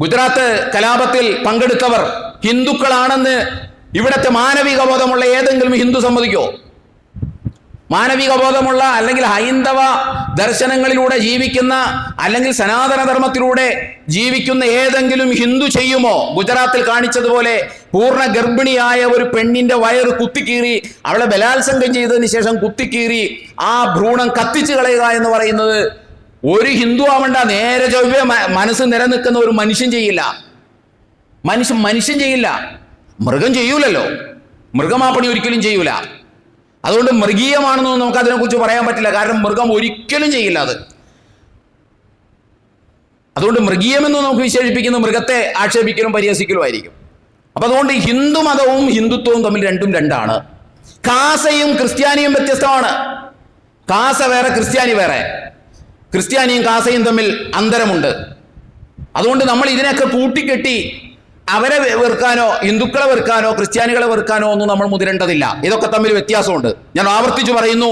ഗുജറാത്ത് കലാപത്തിൽ പങ്കെടുത്തവർ ഹിന്ദുക്കളാണെന്ന് ഇവിടുത്തെ മാനവിക ബോധമുള്ള ഏതെങ്കിലും ഹിന്ദു സമ്മതിക്കോ? മാനവിക ബോധമുള്ള അല്ലെങ്കിൽ ഹൈന്ദവ ദർശനങ്ങളിലൂടെ ജീവിക്കുന്ന അല്ലെങ്കിൽ സനാതനധർമ്മത്തിലൂടെ ജീവിക്കുന്ന ഏതെങ്കിലും ഹിന്ദു ചെയ്യുമോ? ഗുജറാത്തിൽ കാണിച്ചതുപോലെ പൂർണ്ണ ഗർഭിണിയായ ഒരു പെണ്ണിന്റെ വയറ് കുത്തിക്കീറി, അവളെ ബലാത്സംഗം ചെയ്തതിന് ശേഷം കുത്തിക്കീറി ആ ഭ്രൂണം കത്തിച്ചു കളയുക എന്ന് പറയുന്നത് ഒരു ഹിന്ദു ആവണ്ട, നേരെ ചൊവ്വേ മനസ്സ് നിലനിൽക്കുന്ന ഒരു മനുഷ്യൻ ചെയ്യില്ല. മനുഷ്യൻ ചെയ്യില്ല, മൃഗം ചെയ്യൂലല്ലോ. മൃഗം ആ പണി ഒരിക്കലും ചെയ്യൂല. അതുകൊണ്ട് മൃഗീയമാണെന്നൊന്നും നമുക്ക് അതിനെക്കുറിച്ച് പറയാൻ പറ്റില്ല, കാരണം മൃഗം ഒരിക്കലും ചെയ്യില്ല അത്. അതുകൊണ്ട് മൃഗീയമെന്ന് നമുക്ക് വിശേഷിപ്പിക്കുന്ന മൃഗത്തെ ആക്ഷേപിക്കലും പരിഹസിക്കലും ആയിരിക്കും. അപ്പൊ അതുകൊണ്ട് ഹിന്ദുമതവും ഹിന്ദുത്വവും തമ്മിൽ രണ്ടും രണ്ടാണ്. കാസയും ക്രിസ്ത്യാനിയും വ്യത്യസ്തമാണ്. കാസ വേറെ, ക്രിസ്ത്യാനി വേറെ. ക്രിസ്ത്യാനിയും കാസയും തമ്മിൽ അന്തരമുണ്ട്. അതുകൊണ്ട് നമ്മൾ ഇതിനെയൊക്കെ കൂട്ടിക്കെട്ടി അവരെ വെറുക്കാനോ ഹിന്ദുക്കളെ വെറുക്കാനോ ക്രിസ്ത്യാനികളെ വെറുക്കാനോ ഒന്നും നമ്മൾ മുതിരേണ്ടതില്ല. ഇതൊക്കെ തമ്മിൽ വ്യത്യാസമുണ്ട്. ഞാൻ ആവർത്തിച്ചു പറയുന്നു,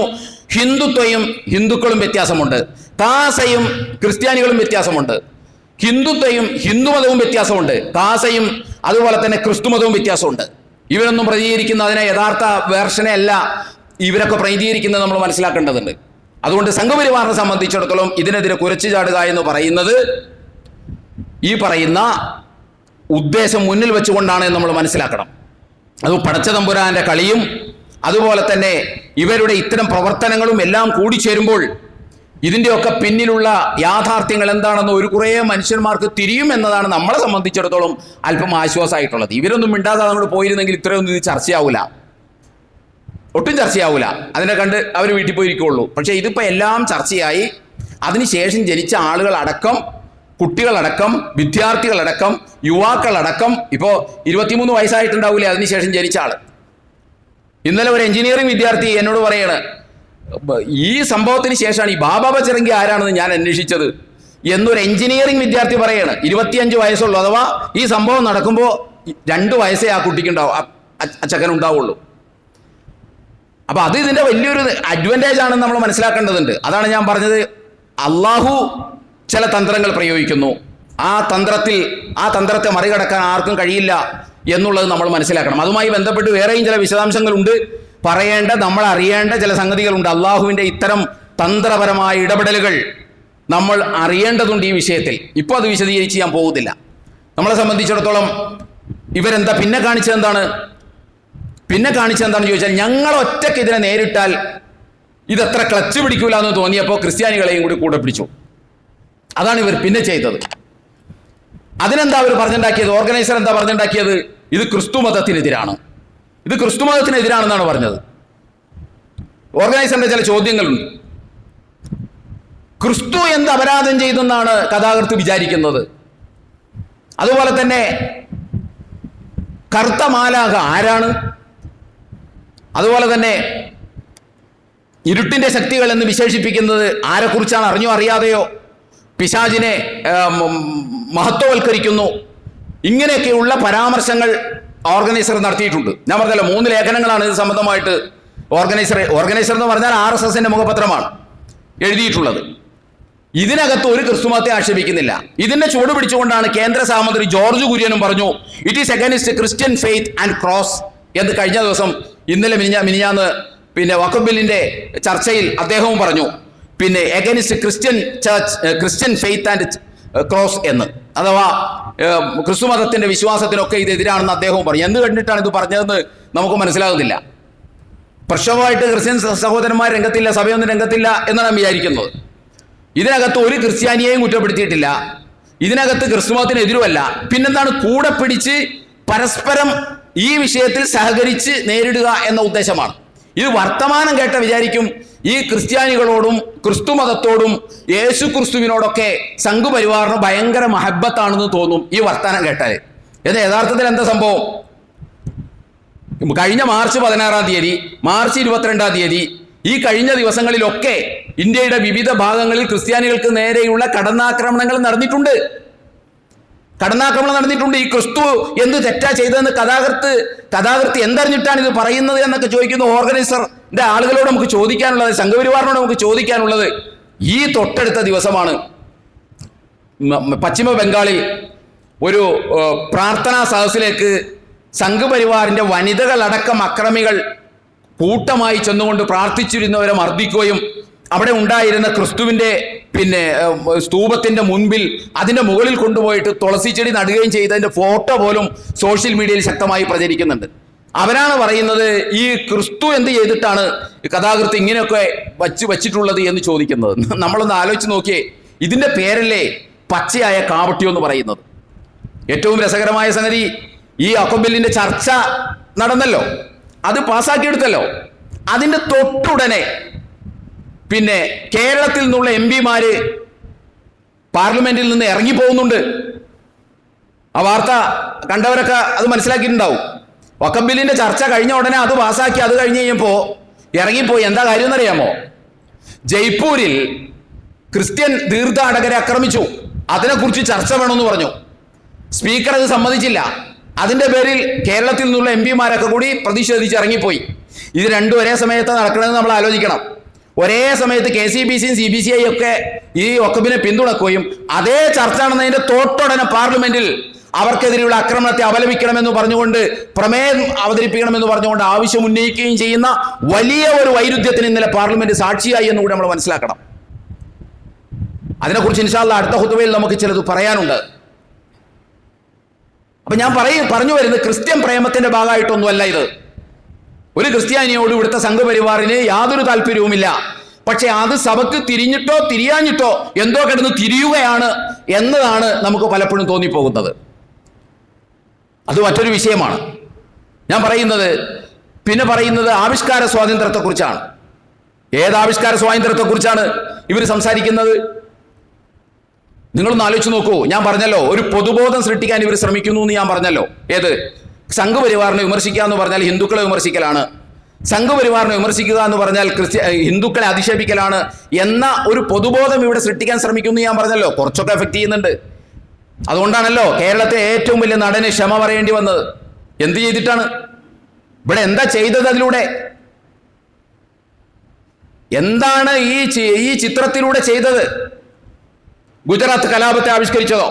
ഹിന്ദുത്വയും ഹിന്ദുക്കളും വ്യത്യാസമുണ്ട്, കാസയും ക്രിസ്ത്യാനികളും വ്യത്യാസമുണ്ട്, ഹിന്ദുത്വയും ഹിന്ദുമതവും വ്യത്യാസമുണ്ട്, കാസയും അതുപോലെ തന്നെ ക്രിസ്തുമതവും വ്യത്യാസമുണ്ട്. ഇവരൊന്നും പ്രതികരിക്കുന്ന അതിനെ യഥാർത്ഥ വേർഷനെ അല്ല ഇവരൊക്കെ പ്രതികരിക്കുന്നത് നമ്മൾ മനസ്സിലാക്കേണ്ടതുണ്ട്. അതുകൊണ്ട് സംഘപരിവാറിനെ സംബന്ധിച്ചിടത്തോളം ഇതിനെതിരെ കുരച്ചു ചാടുക എന്ന് പറയുന്നത് ഈ പറയുന്ന ഉദ്ദേശം മുന്നിൽ വെച്ചുകൊണ്ടാണ് നമ്മൾ മനസ്സിലാക്കണം. അത് പടച്ചതമ്പുരാന്റെ കളിയും അതുപോലെ തന്നെ ഇവരുടെ ഇത്തരം പ്രവർത്തനങ്ങളും എല്ലാം കൂടിച്ചേരുമ്പോൾ ഇതിൻ്റെയൊക്കെ പിന്നിലുള്ള യാഥാർത്ഥ്യങ്ങൾ എന്താണെന്ന് ഒരു കുറേ മനുഷ്യന്മാർക്ക് തിരിയും എന്നതാണ് നമ്മളെ സംബന്ധിച്ചിടത്തോളം അല്പം ആശ്വാസമായിട്ടുള്ളത്. ഇവരൊന്നും മിണ്ടാതെ നമ്മൾ പോയിരുന്നെങ്കിൽ ഇത്രയൊന്നും ഇത് ചർച്ചയാവില്ല, ഒട്ടും ചർച്ചയാവില്ല. അതിനെ കണ്ട് അവർ വീട്ടിൽ പോയിരിക്കുള്ളൂ. പക്ഷേ ഇതിപ്പോൾ എല്ലാം ചർച്ചയായി. അതിനുശേഷം ജനിച്ച ആളുകളടക്കം, കുട്ടികളടക്കം, വിദ്യാർത്ഥികളടക്കം, യുവാക്കളടക്കം, ഇപ്പോൾ 23 വയസ്സായിട്ടുണ്ടാവില്ലേ അതിനുശേഷം ജനിച്ച ആൾ. ഇന്നലെ ഒരു എഞ്ചിനീയറിംഗ് വിദ്യാർത്ഥി എന്നോട് പറയാണ്, ഈ സംഭവത്തിന് ശേഷമാണ് ഈ ബാബ ബജറംഗി ആരാണെന്ന് ഞാൻ അന്വേഷിച്ചത് എന്നൊരു എഞ്ചിനീയറിംഗ് വിദ്യാർത്ഥി പറയാണ്. 25 വയസ്സുള്ളൂ. അഥവാ ഈ സംഭവം നടക്കുമ്പോൾ 2 വയസ്സേ ആ കുട്ടിക്കുണ്ടാവും, ആ ചക്കനുണ്ടാവുള്ളൂ. അപ്പൊ അത് ഇതിന്റെ വലിയൊരു അഡ്വാൻറ്റേജ് ആണെന്ന് നമ്മൾ മനസ്സിലാക്കേണ്ടതുണ്ട്. അതാണ് ഞാൻ പറഞ്ഞത്, അള്ളാഹു ചില തന്ത്രങ്ങൾ പ്രയോഗിക്കുന്നു, ആ തന്ത്രത്തെ മറികടക്കാൻ ആർക്കും കഴിയില്ല എന്നുള്ളത് നമ്മൾ മനസ്സിലാക്കണം. അതുമായി ബന്ധപ്പെട്ട് വേറെയും ചില വിശദാംശങ്ങളുണ്ട്, നമ്മൾ അറിയേണ്ട ചില സംഗതികളുണ്ട്. അള്ളാഹുവിൻ്റെ ഇത്തരം തന്ത്രപരമായ ഇടപെടലുകൾ നമ്മൾ അറിയേണ്ടതുണ്ട് ഈ വിഷയത്തിൽ. ഇപ്പോൾ അത് വിശദീകരിച്ച് ഞാൻ പോകുന്നില്ല. നമ്മളെ സംബന്ധിച്ചിടത്തോളം ഇവരെന്താ പിന്നെ കാണിച്ചതെന്താണെന്ന് ചോദിച്ചാൽ, ഞങ്ങൾ ഒറ്റയ്ക്ക് ഇതിനെ നേരിട്ടാൽ ഇതെത്ര ക്ലച്ച് പിടിക്കൂല എന്ന് തോന്നിയപ്പോൾ ക്രിസ്ത്യാനികളെയും കൂടെ പിടിച്ചു. അതാണ് ഇവർ പിന്നെ ചെയ്തത്. അതിനെന്താ അവർ പറഞ്ഞുണ്ടാക്കിയത്? ഓർഗനൈസർ എന്താ പറഞ്ഞുണ്ടാക്കിയത്? ഇത് ക്രിസ്തുമതത്തിനെതിരാണെന്നാണ് പറഞ്ഞത്. ഓർഗനൈസറിന്റെ ചില ചോദ്യങ്ങളുണ്ട്. ക്രിസ്തു എന്ത് അപരാധം ചെയ്തെന്നാണ് കഥാകൃത്ത് വിചാരിക്കുന്നത്? അതുപോലെ തന്നെ കറുത്ത മാലാഖ ആരാണ്? അതുപോലെ തന്നെ ഇരുട്ടിന്റെ ശക്തികൾ എന്ന് വിശേഷിപ്പിക്കുന്നത് ആരെക്കുറിച്ചാണ്? അറിഞ്ഞോ അറിയാതെയോ പിശാചിനെ മഹത്വവൽക്കരിക്കുന്നു. ഇങ്ങനെയൊക്കെയുള്ള പരാമർശങ്ങൾ ഓർഗനൈസർ നടത്തിയിട്ടുണ്ട്. ഞാൻ പറഞ്ഞല്ലോ 3 ലേഖനങ്ങളാണ് ഇത് സംബന്ധമായിട്ട് ഓർഗനൈസർ എന്ന് പറഞ്ഞാൽ RSSന്റെ മുഖപത്രമാണ് എഴുതിയിട്ടുള്ളത്. ഇതിനകത്ത് ഒരു ക്രിസ്തുമതത്തെ ആക്ഷേപിക്കുന്നില്ല. ഇതിന്റെ ചുവട് പിടിച്ചുകൊണ്ടാണ് കേന്ദ്ര സഹമന്ത്രി ജോർജ് കുര്യനും പറഞ്ഞു, it is against Christian faith and cross എന്ന് കഴിഞ്ഞ ദിവസം ഇന്നലെ മിനിഞ്ഞാന്ന് വഖഫ് ബില്ലിന്റെ ചർച്ചയിൽ അദ്ദേഹവും പറഞ്ഞു. Against Christian faith and cross എന്ന്, അഥവാ ക്രിസ്തുമതത്തിന്റെ വിശ്വാസത്തിനൊക്കെ ഇത് എതിരാണെന്ന് അദ്ദേഹവും പറഞ്ഞു. എന്ത് കണ്ടിട്ടാണ് ഇത് പറഞ്ഞതെന്ന് നമുക്ക് മനസ്സിലാകുന്നില്ല. പ്രക്ഷോഭമായിട്ട് ക്രിസ്ത്യൻ സഹോദരന്മാർ രംഗത്തില്ല, സഭയൊന്നും രംഗത്തില്ല എന്നാണ് വിചാരിക്കുന്നത്. ഇതിനകത്ത് ഒരു ക്രിസ്ത്യാനിയെയും കുറ്റപ്പെടുത്തിയിട്ടില്ല. ഇതിനകത്ത് ക്രിസ്തുമതത്തിനെതിരുമല്ല. പിന്നെന്താണ്? കൂടെ പിടിച്ച് പരസ്പരം ഈ വിഷയത്തിൽ സഹകരിച്ച് നേരിടുക എന്ന ഉദ്ദേശമാണ്. ഇത് വർത്തമാനം കേട്ട വിചാരിക്കും ഈ ക്രിസ്ത്യാനികളോടും ക്രിസ്തുമതത്തോടും യേശു ക്രിസ്തുവിനോടൊക്കെ സംഘപരിവാറിന് ഭയങ്കര മഹബത്താണെന്ന് തോന്നും ഈ വർത്തമാനം കേട്ടാൽ. ഇത് യഥാർത്ഥത്തിൽ എന്താ സംഭവം? കഴിഞ്ഞ മാർച്ച് 16-ാം തീയതി, മാർച്ച് 22-ാം തീയതി, ഈ കഴിഞ്ഞ ദിവസങ്ങളിലൊക്കെ ഇന്ത്യയുടെ വിവിധ ഭാഗങ്ങളിൽ ക്രിസ്ത്യാനികൾക്ക് നേരെയുള്ള കടന്നാക്രമണങ്ങൾ നടന്നിട്ടുണ്ട്. ഈ ക്രിസ്തു എന്ത് തെറ്റാ ചെയ്തതെന്ന് കഥാകൃത്ത് എന്തറിഞ്ഞിട്ടാണ് ഇത് പറയുന്നത് എന്നൊക്കെ ചോദിക്കുന്ന ഓർഗനൈസറിന്റെ ആളുകളോട് നമുക്ക് ചോദിക്കാനുള്ളത്, സംഘപരിവാറിനോട് നമുക്ക് ചോദിക്കാനുള്ളത്, ഈ തൊട്ടടുത്ത ദിവസമാണ് പശ്ചിമ ബംഗാളിൽ ഒരു പ്രാർത്ഥനാ സദസ്സിലേക്ക് സംഘപരിവാറിന്റെ വനിതകളടക്കം അക്രമികൾ കൂട്ടമായി ചെന്നുകൊണ്ട് പ്രാർത്ഥിച്ചിരുന്നവരെ മർദ്ദിക്കുകയും അവിടെ ഉണ്ടായിരുന്ന ക്രിസ്തുവിന്റെ സ്തൂപത്തിന്റെ മുൻപിൽ അതിന്റെ മുകളിൽ കൊണ്ടുപോയിട്ട് തുളസി ചെടി നടുകയും ചെയ്തതിന്റെ ഫോട്ടോ പോലും സോഷ്യൽ മീഡിയയിൽ ശക്തമായി പ്രചരിക്കുന്നുണ്ട്. അവരാണ് പറയുന്നത് ഈ ക്രിസ്തു എന്ത് ചെയ്തിട്ടാണ് കഥാകൃത്ത് ഇങ്ങനെയൊക്കെ വച്ചിട്ടുള്ളത് എന്ന് ചോദിക്കുന്നത്. നമ്മളൊന്ന് ആലോചിച്ച് നോക്കിയേ, ഇതിന്റെ പേരല്ലേ പച്ചയായ കാപട്യം എന്ന് പറയുന്നത്. ഏറ്റവും രസകരമായ സംഗതി, ഈ വഖഫ് ബില്ലിന്റെ ചർച്ച നടന്നല്ലോ, അത് പാസ്സാക്കിയെടുത്തല്ലോ. അതിന്റെ തൊട്ടുടനെ കേരളത്തിൽ നിന്നുള്ള MP-മാര് പാർലമെന്റിൽ നിന്ന് ഇറങ്ങിപ്പോകുന്നുണ്ട്. ആ വാർത്ത കണ്ടവരൊക്കെ അത് മനസ്സിലാക്കിയിട്ടുണ്ടാവും. വഖഫ് ബില്ലിന്റെ ചർച്ച കഴിഞ്ഞ ഉടനെ അത് പാസ്സാക്കി, അത് കഴിഞ്ഞ് കഴിഞ്ഞപ്പോൾ ഇറങ്ങിപ്പോയി. എന്താ കാര്യം എന്നറിയാമോ? ജയ്പൂരിൽ ക്രിസ്ത്യൻ തീർത്ഥാടകരെ ആക്രമിച്ചു, അതിനെക്കുറിച്ച് ചർച്ച വേണമെന്ന് പറഞ്ഞു. സ്പീക്കർ അത് സമ്മതിച്ചില്ല. അതിന്റെ പേരിൽ കേരളത്തിൽ നിന്നുള്ള MP-മാരൊക്കെ കൂടി പ്രതിഷേധിച്ച് ഇറങ്ങിപ്പോയി. ഇത് രണ്ടും ഒരേ സമയത്ത് നടക്കണമെന്ന് നമ്മൾ ആലോചിക്കണം. ഒരേ സമയത്ത് KCBCയും CBCI ഒക്കെ ഈ വഖഫിനെ പിന്തുണക്കുകയും അതേ ചർച്ച നടന്നതിന്റെ തൊട്ടുടനെ പാർലമെന്റിൽ അവർക്കെതിരെയുള്ള ആക്രമണത്തെ അപലപിക്കണമെന്ന് പറഞ്ഞുകൊണ്ട്, പ്രമേയം അവതരിപ്പിക്കണമെന്ന് പറഞ്ഞുകൊണ്ട് ആവശ്യം ഉന്നയിക്കുകയും ചെയ്യുന്ന വലിയ ഒരു വൈരുദ്ധ്യത്തിന് ഇന്നലെ പാർലമെന്റ് സാക്ഷിയായി എന്നുകൂടി നമ്മൾ മനസ്സിലാക്കണം. അതിനെക്കുറിച്ച് ഇൻഷാ അല്ലാഹ് അടുത്ത ഖുതുബയിൽ നമുക്ക് ചിലത് പറയാനുണ്ട്. അപ്പൊ ഞാൻ പറഞ്ഞു വരുന്നത്, ക്രിസ്ത്യൻ പ്രേമത്തിന്റെ ഭാഗമായിട്ടൊന്നുമല്ല ഇത്. ഒരു ക്രിസ്ത്യാനിയോട് ഇവിടുത്തെ സംഘപരിവാറിന് യാതൊരു താല്പര്യവുമില്ല. പക്ഷെ അത് സഭയ്ക്ക് തിരിഞ്ഞിട്ടോ തിരിയാഞ്ഞിട്ടോ എന്തോ കിടന്ന് തിരിയുകയാണ് എന്നതാണ് നമുക്ക് പലപ്പോഴും തോന്നിപ്പോകുന്നത്. അത് മറ്റൊരു വിഷയമാണ്. ഞാൻ പറയുന്നത് ആവിഷ്കാര സ്വാതന്ത്ര്യത്തെക്കുറിച്ചാണ്. ഏത് ആവിഷ്കാര സ്വാതന്ത്ര്യത്തെക്കുറിച്ചാണ് ഇവർ സംസാരിക്കുന്നത്? നിങ്ങളൊന്ന് ആലോചിച്ച് നോക്കൂ. ഞാൻ പറഞ്ഞല്ലോ, ഒരു പൊതുബോധം സൃഷ്ടിക്കാൻ ഇവർ ശ്രമിക്കുന്നു എന്ന് ഞാൻ പറഞ്ഞല്ലോ. ഏത്? സംഘപരിവാറിനെ വിമർശിക്കുക എന്ന് പറഞ്ഞാൽ ഹിന്ദുക്കളെ വിമർശിക്കലാണ്, സംഘപരിവാറിനെ വിമർശിക്കുക എന്ന് പറഞ്ഞാൽ ഹിന്ദുക്കളെ അധിക്ഷേപിക്കലാണ് എന്ന ഒരു പൊതുബോധം ഇവിടെ സൃഷ്ടിക്കാൻ ശ്രമിക്കുന്നു ഞാൻ പറഞ്ഞല്ലോ. കുറച്ചൊക്കെ എഫക്ട് ചെയ്യുന്നുണ്ട്. അതുകൊണ്ടാണല്ലോ കേരളത്തെ ഏറ്റവും വലിയ നടന് ക്ഷമ പറയേണ്ടി വന്നത്. എന്ത് ചെയ്തിട്ടാണ്? ഇവിടെ എന്താ ചെയ്തത്? അതിലൂടെ എന്താണ് ഈ ചിത്രത്തിലൂടെ ചെയ്തത്? ഗുജറാത്ത് കലാപത്തെ ആവിഷ്കരിച്ചതോ?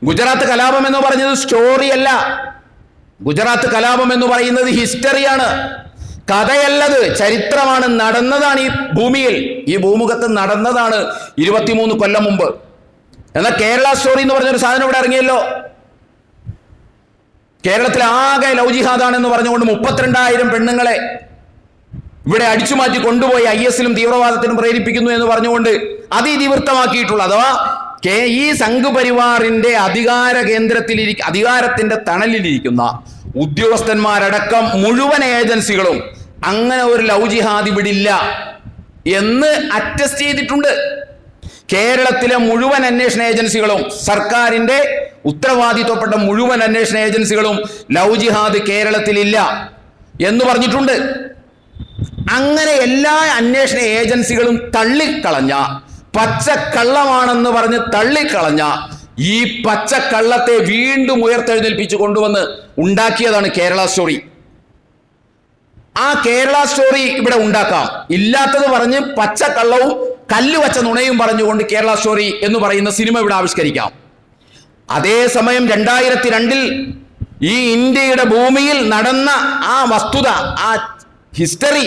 ഗുജറാത്ത് കലാപം എന്ന് പറഞ്ഞത് സ്റ്റോറിയല്ല. ഗുജറാത്ത് കലാപം എന്ന് പറയുന്നത് ഹിസ്റ്ററിയാണ്, കഥയല്ലത്, ചരിത്രമാണ്. നടന്നതാണ് ഈ ഭൂമിയിൽ, ഈ ഭൂമുഖത്ത് നടന്നതാണ് 23 കൊല്ലം മുമ്പ്. എന്നാൽ കേരള സ്റ്റോറി എന്ന് പറഞ്ഞൊരു സാധനം ഇവിടെ ഇറങ്ങിയല്ലോ. കേരളത്തിൽ ആകെ ലവ് ജിഹാദാണെന്ന് പറഞ്ഞുകൊണ്ട് 32,000 പെണ്ണുങ്ങളെ ഇവിടെ അടിച്ചുമാറ്റി കൊണ്ടുപോയി IS-ലും തീവ്രവാദത്തിനും പ്രേരിപ്പിക്കുന്നു എന്ന് പറഞ്ഞുകൊണ്ട് അതിതിവൃത്തമാക്കിയിട്ടുള്ള, അഥവാ ഈ സംഘപരിവാറിന്റെ അധികാരത്തിന്റെ തണലിലിരിക്കുന്ന ഉദ്യോഗസ്ഥന്മാരടക്കം മുഴുവൻ ഏജൻസികളും അങ്ങനെ ഒരു ലവ് ജിഹാദ് വിടില്ല എന്ന് അറ്റസ്റ്റ് ചെയ്തിട്ടുണ്ട്. കേരളത്തിലെ മുഴുവൻ അന്വേഷണ ഏജൻസികളും, സർക്കാരിന്റെ ഉത്തരവാദിത്വപ്പെട്ട മുഴുവൻ അന്വേഷണ ഏജൻസികളും ലവ് ജിഹാദ് കേരളത്തിലില്ല എന്ന് പറഞ്ഞിട്ടുണ്ട്. അങ്ങനെ എല്ലാ അന്വേഷണ ഏജൻസികളും തള്ളിക്കളഞ്ഞ, പച്ചക്കള്ളമാണെന്ന് പറഞ്ഞ് തള്ളിക്കളഞ്ഞ ഈ പച്ചക്കള്ളത്തെ വീണ്ടും ഉയർത്തെഴുന്നേൽപ്പിച്ച് കൊണ്ടുവന്ന് ഉണ്ടാക്കിയതാണ് കേരള സ്റ്റോറി. ആ കേരള സ്റ്റോറി ഇവിടെ ഉണ്ടാക്കാം. ഇല്ലാത്തത് പറഞ്ഞ് പച്ചക്കള്ളവും കല്ലുവച്ച നുണയും പറഞ്ഞുകൊണ്ട് കേരള സ്റ്റോറി എന്ന് പറയുന്ന സിനിമ ഇവിടെ ആവിഷ്കരിക്കാം. അതേസമയം 2002 ഈ ഇന്ത്യയുടെ ഭൂമിയിൽ നടന്ന ആ വസ്തുത, ആ ഹിസ്റ്ററി,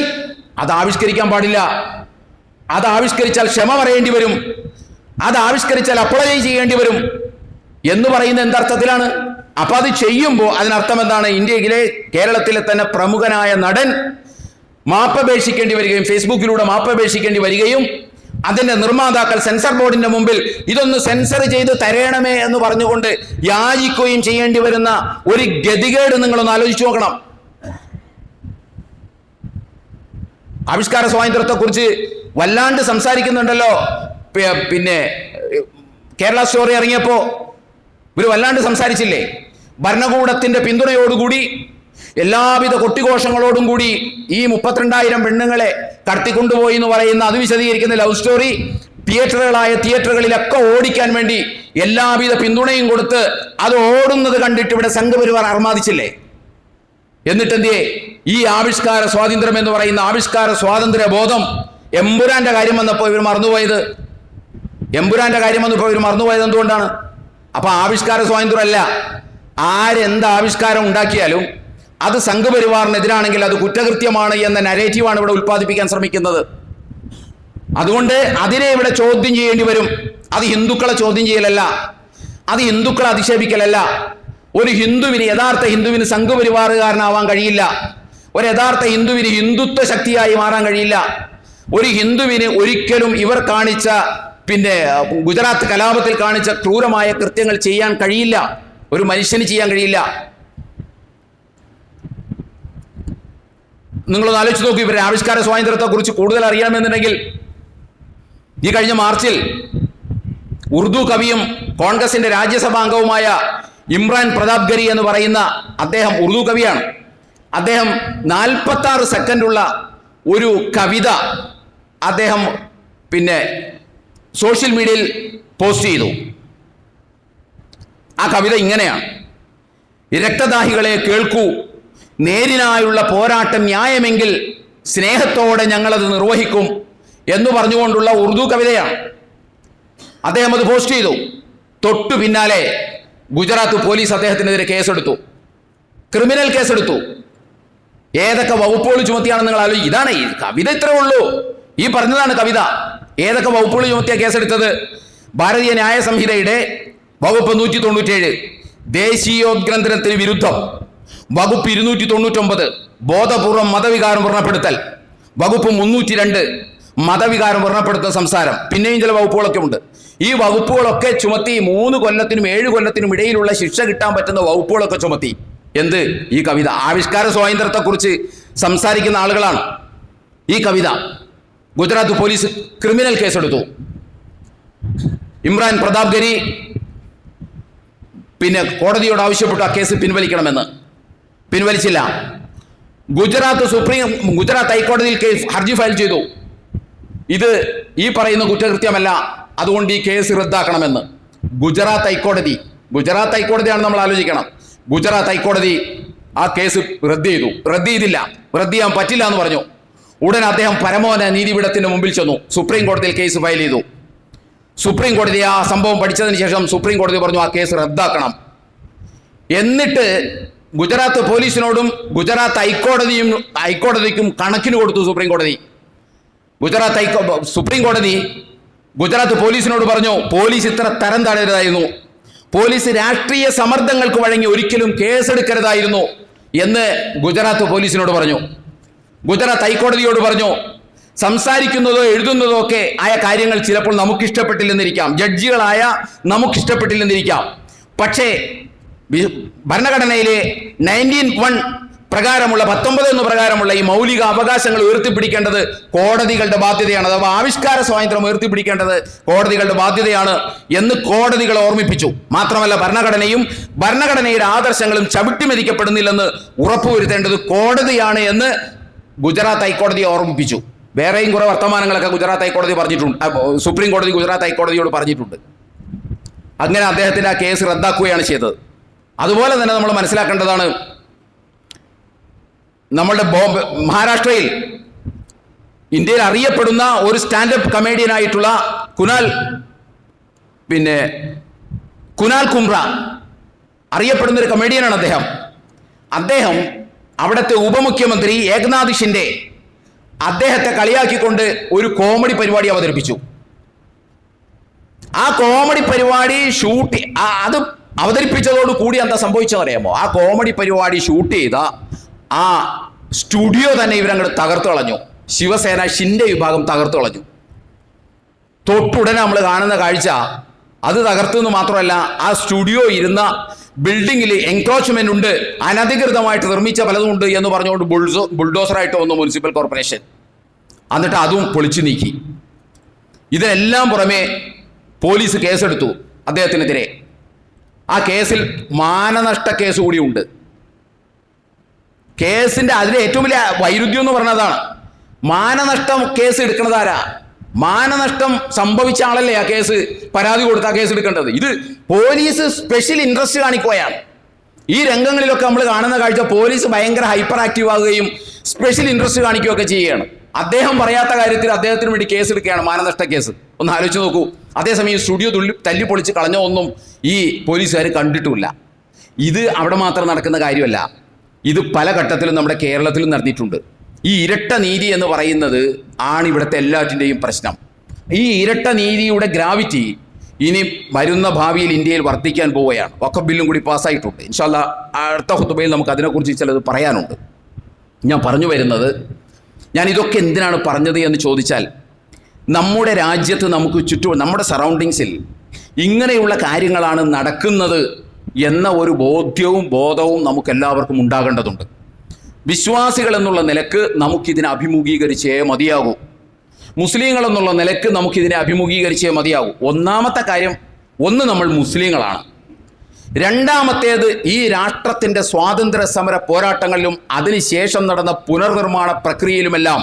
അത് ആവിഷ്കരിക്കാൻ പാടില്ല. അത് ആവിഷ്കരിച്ചാൽ ക്ഷമ പറയേണ്ടി വരും, അത് ആവിഷ്കരിച്ചാൽ അപ്ലൈ ചെയ്യേണ്ടി വരും എന്ന് പറയുന്ന എന്തർത്ഥത്തിലാണ്? അപ്പൊ അത് ചെയ്യുമ്പോൾ അതിനർത്ഥം എന്താണ്? ഇന്ത്യയിലെ, കേരളത്തിലെ തന്നെ പ്രമുഖനായ നടൻ മാപ്പപേക്ഷിക്കേണ്ടി വരികയും ഫേസ്ബുക്കിലൂടെ മാപ്പപേക്ഷിക്കേണ്ടി വരികയും അതിന്റെ നിർമ്മാതാക്കൾ സെൻസർ ബോർഡിന്റെ മുമ്പിൽ ഇതൊന്ന് സെൻസർ ചെയ്ത് തരേണമേ എന്ന് പറഞ്ഞുകൊണ്ട് യാചിക്കുകയും ചെയ്യേണ്ടി വരുന്ന ഒരു ഗതികേട് നിങ്ങളൊന്ന് ആലോചിച്ചു നോക്കണം. ആവിഷ്കാര സ്വാതന്ത്ര്യത്തെക്കുറിച്ച് വല്ലാണ്ട് സംസാരിക്കുന്നുണ്ടല്ലോ. പിന്നെ കേരള സ്റ്റോറി ഇറങ്ങിയപ്പോ ഇവർ വല്ലാണ്ട് സംസാരിച്ചില്ലേ? ഭരണകൂടത്തിന്റെ പിന്തുണയോടുകൂടി, എല്ലാവിധ കൊട്ടിഘോഷങ്ങളോടും കൂടി ഈ 32,000 പെണ്ണുങ്ങളെ കടത്തിക്കൊണ്ടുപോയി എന്ന് പറയുന്ന അത് വിശദീകരിക്കുന്ന ലവ് സ്റ്റോറി തിയേറ്ററുകളിലൊക്കെ ഓടിക്കാൻ വേണ്ടി എല്ലാവിധ പിന്തുണയും കൊടുത്ത് അത് ഓടുന്നത് കണ്ടിട്ട് ഇവിടെ സംഘപരിവാർ അർമാദിച്ചില്ലേ? എന്നിട്ടെന്തിയെ ഈ ആവിഷ്കാര സ്വാതന്ത്ര്യം എന്ന് പറയുന്ന ആവിഷ്കാര സ്വാതന്ത്ര്യ ബോധം എമ്പുരാന്റെ കാര്യം വന്നപ്പോൾ ഇവർ മറന്നുപോയത്? എമ്പുരാന്റെ കാര്യം വന്നപ്പോൾ ഇവർ മറന്നുപോയത് എന്തുകൊണ്ടാണ്? അപ്പൊ ആവിഷ്കാര സ്വാതന്ത്ര്യം അല്ല. ആരെന്ത് ആവിഷ്കാരം ഉണ്ടാക്കിയാലും അത് സംഘപരിവാറിനെതിരാണെങ്കിൽ അത് കുറ്റകൃത്യമാണ് എന്ന നരേറ്റീവാണ് ഇവിടെ ഉൽപ്പാദിപ്പിക്കാൻ ശ്രമിക്കുന്നത്. അതുകൊണ്ട് അതിനെ ഇവിടെ ചോദ്യം ചെയ്യേണ്ടി വരും. അത് ഹിന്ദുക്കളെ ചോദ്യം ചെയ്യലല്ല, അത് ഹിന്ദുക്കളെ അധിക്ഷേപിക്കലല്ല. ഒരു ഹിന്ദുവിന്, യഥാർത്ഥ ഹിന്ദുവിന് സംഘപരിവാറുകാരനാവാൻ കഴിയില്ല. ഒരു യഥാർത്ഥ ഹിന്ദുവിന് ഹിന്ദുത്വ ശക്തിയായി മാറാൻ കഴിയില്ല. ഒരു ഹിന്ദുവിന് ഒരിക്കലും ഇവർ കാണിച്ച, പിന്നെ ഗുജറാത്ത് കലാപത്തിൽ കാണിച്ച ക്രൂരമായ കൃത്യങ്ങൾ ചെയ്യാൻ കഴിയില്ല. ഒരു മനുഷ്യന് ചെയ്യാൻ കഴിയില്ല. നിങ്ങളൊന്ന് ആലോചിച്ച് നോക്കൂ. ഇവരുടെ ആവിഷ്കാര സ്വാതന്ത്ര്യത്തെക്കുറിച്ച് കൂടുതൽ അറിയണമെന്നുണ്ടെങ്കിൽ ഈ കഴിഞ്ഞ മാർച്ചിൽ ഉറുദു കവിയും കോൺഗ്രസിന്റെ രാജ്യസഭാംഗവുമായ ഇമ്രാൻ പ്രതാപ്ഗരി എന്ന് പറയുന്ന അദ്ദേഹം ഉറുദു കവിയാണ്. അദ്ദേഹം 46 സെക്കൻഡുള്ള ഒരു കവിത അദ്ദേഹം പിന്നെ സോഷ്യൽ മീഡിയയിൽ പോസ്റ്റ് ചെയ്തു. ആ കവിത ഇങ്ങനെയാണ്: രക്തദാഹികളെ കേൾക്കൂ, നേരിനായുള്ള പോരാട്ടം ന്യായമെങ്കിൽ സ്നേഹത്തോടെ ഞങ്ങളത് നിർവഹിക്കും എന്ന് പറഞ്ഞുകൊണ്ടുള്ള ഉറുദു കവിതയാണ്. അദ്ദേഹം അത് പോസ്റ്റ് ചെയ്തു. തൊട്ടു പിന്നാലെ ഗുജറാത്ത് പോലീസ് അദ്ദേഹത്തിനെതിരെ കേസെടുത്തു, ക്രിമിനൽ കേസെടുത്തു. ഏതൊക്കെ വകുപ്പുകൾ ചുമത്തിയാണെന്ന് നിങ്ങൾ ആലോചിക്കും. ഇതാണ് ഈ കവിത, ഇത്രേ ഉള്ളൂ. ഈ പറഞ്ഞതാണ് കവിത. ഏതൊക്കെ വകുപ്പുകൾ ചുമത്തിയ കേസെടുത്തത്? ഭാരതീയ ന്യായ സംഹിതയുടെ വകുപ്പ് 197 ദേശീയോദ്ഗ്രന്ഥനത്തിന് വിരുദ്ധം, വകുപ്പ് 299 ബോധപൂർവം മതവികാരം വ്രണപ്പെടുത്തൽ, വകുപ്പ് 302 മതവികാരം വ്രണപ്പെടുത്തുന്ന സംസാരം, പിന്നെയും ചില വകുപ്പുകളൊക്കെ ഉണ്ട്. ഈ വകുപ്പുകളൊക്കെ ചുമത്തി 3 കൊല്ലത്തിനും 7 കൊല്ലത്തിനും ഇടയിലുള്ള ശിക്ഷ കിട്ടാൻ പറ്റുന്ന വകുപ്പുകളൊക്കെ ചുമത്തി. എന്ത്? ഈ കവിത. ആവിഷ്കാര സ്വാതന്ത്ര്യത്തെക്കുറിച്ച് സംസാരിക്കുന്ന ആളുകളാണ്. ഈ കവിത ഗുജറാത്ത് പോലീസ് ക്രിമിനൽ കേസെടുത്തു. ഇമ്രാൻ പ്രതാപ്ഗരി പിന്നെ കോടതിയോട് ആവശ്യപ്പെട്ടു ആ കേസ് പിൻവലിക്കണമെന്ന്. പിൻവലിച്ചില്ല. ഗുജറാത്ത് ഹൈക്കോടതിയിൽ ഹർജി ഫയൽ ചെയ്തു. ഇത് ഈ പറയുന്ന കുറ്റകൃത്യമല്ല, അതുകൊണ്ട് ഈ കേസ് റദ്ദാക്കണമെന്ന്. ഗുജറാത്ത് ഹൈക്കോടതിയാണ് നമ്മൾ ആലോചിക്കണം. ഗുജറാത്ത് ഹൈക്കോടതി ആ കേസ് റദ്ദ് ചെയ്തു. റദ്ദ് ചെയ്തില്ല, റദ്ദ് ചെയ്യാൻ പറ്റില്ല എന്ന് പറഞ്ഞു. ഉടൻ അദ്ദേഹം പരമോന്നത നീതിപീഠത്തിന്റെ മുമ്പിൽ ചെന്നു, സുപ്രീം കോടതിയിൽ കേസ് ഫയൽ ചെയ്തു. സുപ്രീം കോടതി ആ സംഭവം പഠിച്ചതിന് ശേഷം സുപ്രീം കോടതി പറഞ്ഞു ആ കേസ് റദ്ദാക്കണം. എന്നിട്ട് ഗുജറാത്ത് പോലീസിനോടും ഗുജറാത്ത് ഹൈക്കോടതിക്കും കണക്കിന് കൊടുത്തു സുപ്രീം കോടതി. സുപ്രീം കോടതി ഗുജറാത്ത് പോലീസിനോട് പറഞ്ഞു, പോലീസ് ഇത്ര തരം താഴരുതായിരുന്നു, പോലീസ് രാഷ്ട്രീയ സമ്മർദ്ദങ്ങൾക്ക് വഴങ്ങി ഒരിക്കലും കേസെടുക്കരുതായിരുന്നു എന്ന് ഗുജറാത്ത് പോലീസിനോട് പറഞ്ഞു. ഗുജറാത്ത് ഹൈക്കോടതിയോട് പറഞ്ഞു, സംസാരിക്കുന്നതോ എഴുതുന്നതോ ഒക്കെ ആയ കാര്യങ്ങൾ ചിലപ്പോൾ നമുക്കിഷ്ടപ്പെട്ടില്ലെന്നിരിക്കാം, ജഡ്ജികളായ നമുക്കിഷ്ടപ്പെട്ടില്ലെന്നിരിക്കാം, പക്ഷേ ഭരണഘടനയിലെ 19(1) പ്രകാരമുള്ള 19 പ്രകാരമുള്ള ഈ മൗലിക അവകാശങ്ങൾ ഉയർത്തിപ്പിടിക്കേണ്ടത് കോടതികളുടെ ബാധ്യതയാണ്. അഥവാ ആവിഷ്കാര സ്വാതന്ത്ര്യം ഉയർത്തിപ്പിടിക്കേണ്ടത് കോടതികളുടെ ബാധ്യതയാണ് എന്ന് കോടതികളെ ഓർമ്മിപ്പിച്ചു. മാത്രമല്ല ഭരണഘടനയുടെ ആദർശങ്ങളും ചവിട്ടിമെതിക്കപ്പെടുന്നില്ലെന്ന് ഉറപ്പുവരുത്തേണ്ടത് കോടതിയാണ് എന്ന് ഗുജറാത്ത് ഹൈക്കോടതിയെ ഓർമ്മിപ്പിച്ചു. വേറെയും കുറെ വർത്തമാനങ്ങളൊക്കെ ഗുജറാത്ത് ഹൈക്കോടതി പറഞ്ഞിട്ടുണ്ട്, സുപ്രീം കോടതി ഗുജറാത്ത് ഹൈക്കോടതിയോട് പറഞ്ഞിട്ടുണ്ട്. അങ്ങനെ അദ്ദേഹത്തിന്റെ ആ കേസ് റദ്ദാക്കുകയാണ് ചെയ്തത്. അതുപോലെ തന്നെ നമ്മൾ മനസ്സിലാക്കേണ്ടതാണ്, നമ്മളുടെ മഹാരാഷ്ട്രയിൽ ഇന്ത്യയിൽ അറിയപ്പെടുന്ന ഒരു സ്റ്റാൻഡപ്പ് കമേഡിയനായിട്ടുള്ള കുനാൽ കുംബ്ര അറിയപ്പെടുന്ന ഒരു കമേഡിയനാണ് അദ്ദേഹം അവിടുത്തെ ഉപമുഖ്യമന്ത്രി ഏകനാഥ് ഷിൻഡെ അദ്ദേഹത്തെ കളിയാക്കിക്കൊണ്ട് ഒരു കോമഡി പരിപാടി അവതരിപ്പിച്ചു. ആ കോമഡി പരിപാടി അത് അവതരിപ്പിച്ചതോട് കൂടി എന്താ സംഭവിച്ചതറിയാമോ? ആ കോമഡി പരിപാടി ഷൂട്ട് ചെയ്ത ആ സ്റ്റുഡിയോ തന്നെ ഇവരങ്ങോട്ട് തകർത്തു കളഞ്ഞു. ശിവസേന ഷിൻഡെ വിഭാഗം തകർത്തു കളഞ്ഞു. തൊട്ടുടനെ നമ്മൾ കാണുന്ന കാഴ്ച അത് തകർത്തെന്ന് മാത്രമല്ല, ആ സ്റ്റുഡിയോ ഇരുന്ന ബിൽഡിങ്ങിൽ എൻക്രോച്ച്മെന്റ് ഉണ്ട്, അനധികൃതമായിട്ട് നിർമ്മിച്ച പലതും ഉണ്ട് എന്ന് പറഞ്ഞുകൊണ്ട് ബുൾഡോസറായിട്ട് വന്നു മുനിസിപ്പൽ കോർപ്പറേഷൻ. എന്നിട്ട് അതും പൊളിച്ചു നീക്കി. ഇതിനെല്ലാം പുറമെ പോലീസ് കേസെടുത്തു അദ്ദേഹത്തിനെതിരെ. ആ കേസിൽ മാനനഷ്ട കേസ് കൂടി ഉണ്ട്. കേസിന്റെ അതിലെ ഏറ്റവും വലിയ വൈരുദ്ധ്യം എന്ന് പറഞ്ഞതാണ്, മാനനഷ്ടം കേസ് എടുക്കുന്നതാരാ? മാനനഷ്ടം സംഭവിച്ച ആളല്ലേ ആ കേസ് പരാതി കൊടുത്ത ആ കേസ് എടുക്കേണ്ടത്. ഇത് പോലീസ് സ്പെഷ്യൽ ഇൻട്രസ്റ്റ് കാണിക്കുകയാണ്. ഈ രംഗങ്ങളിലൊക്കെ നമ്മൾ കാണുന്ന കാഴ്ച പോലീസ് ഭയങ്കര ഹൈപ്പർ ആക്റ്റീവ് ആകുകയും സ്പെഷ്യൽ ഇൻട്രസ്റ്റ് കാണിക്കുകയൊക്കെ ചെയ്യുകയാണ്. അദ്ദേഹം പറയാത്ത കാര്യത്തിൽ അദ്ദേഹത്തിന് വേണ്ടി കേസ് എടുക്കുകയാണ്, മാനനഷ്ട കേസ്. ഒന്ന് ആലോചിച്ച് നോക്കൂ. അതേസമയം സ്റ്റുഡിയോ തല്ലിപ്പൊളിച്ച് കളഞ്ഞ ഒന്നും ഈ പോലീസുകാർ കണ്ടിട്ടുമില്ല. ഇത് അവിടെ മാത്രം നടക്കുന്ന കാര്യമല്ല, ഇത് പല ഘട്ടത്തിലും നമ്മുടെ കേരളത്തിലും നടന്നിട്ടുണ്ട്. ഈ ഇരട്ട നീതി എന്ന് പറയുന്നത് ആണ് ഇവിടുത്തെ എല്ലാറ്റിൻ്റെയും പ്രശ്നം. ഈ ഇരട്ട നീതിയുടെ ഗ്രാവിറ്റി ഇനി വരുന്ന ഭാവിയിൽ ഇന്ത്യയിൽ വർദ്ധിക്കാൻ പോവുകയാണ്. വഖഫ് ബില്ലും കൂടി പാസ്സായിട്ടുണ്ട്. ഇൻഷാ അല്ലാഹ് അടുത്ത ഖുതുബയിൽ നമുക്ക് അതിനെക്കുറിച്ച് ചിലത് പറയാനുണ്ട്. ഞാൻ പറഞ്ഞു വരുന്നത്, ഞാൻ ഇതൊക്കെ എന്തിനാണ് പറഞ്ഞത് എന്ന് ചോദിച്ചാൽ, നമ്മുടെ രാജ്യത്ത് നമുക്ക് ചുറ്റും നമ്മുടെ സറൗണ്ടിങ്സിൽ ഇങ്ങനെയുള്ള കാര്യങ്ങളാണ് നടക്കുന്നത് എന്ന ഒരു ബോധവും നമുക്കെല്ലാവർക്കും ഉണ്ടാകേണ്ടതുണ്ട്. വിശ്വാസികൾ എന്നുള്ള നിലക്ക് നമുക്കിതിനെ അഭിമുഖീകരിച്ചേ മതിയാകൂ. മുസ്ലിങ്ങൾ എന്നുള്ള നിലക്ക് നമുക്കിതിനെ അഭിമുഖീകരിച്ചേ മതിയാകൂ. ഒന്നാമത്തെ കാര്യം, നമ്മൾ മുസ്ലിങ്ങളാണ്. രണ്ടാമത്തേത്, ഈ രാഷ്ട്രത്തിൻ്റെ സ്വാതന്ത്ര്യ സമര പോരാട്ടങ്ങളിലും അതിനുശേഷം നടന്ന പുനർനിർമ്മാണ പ്രക്രിയയിലുമെല്ലാം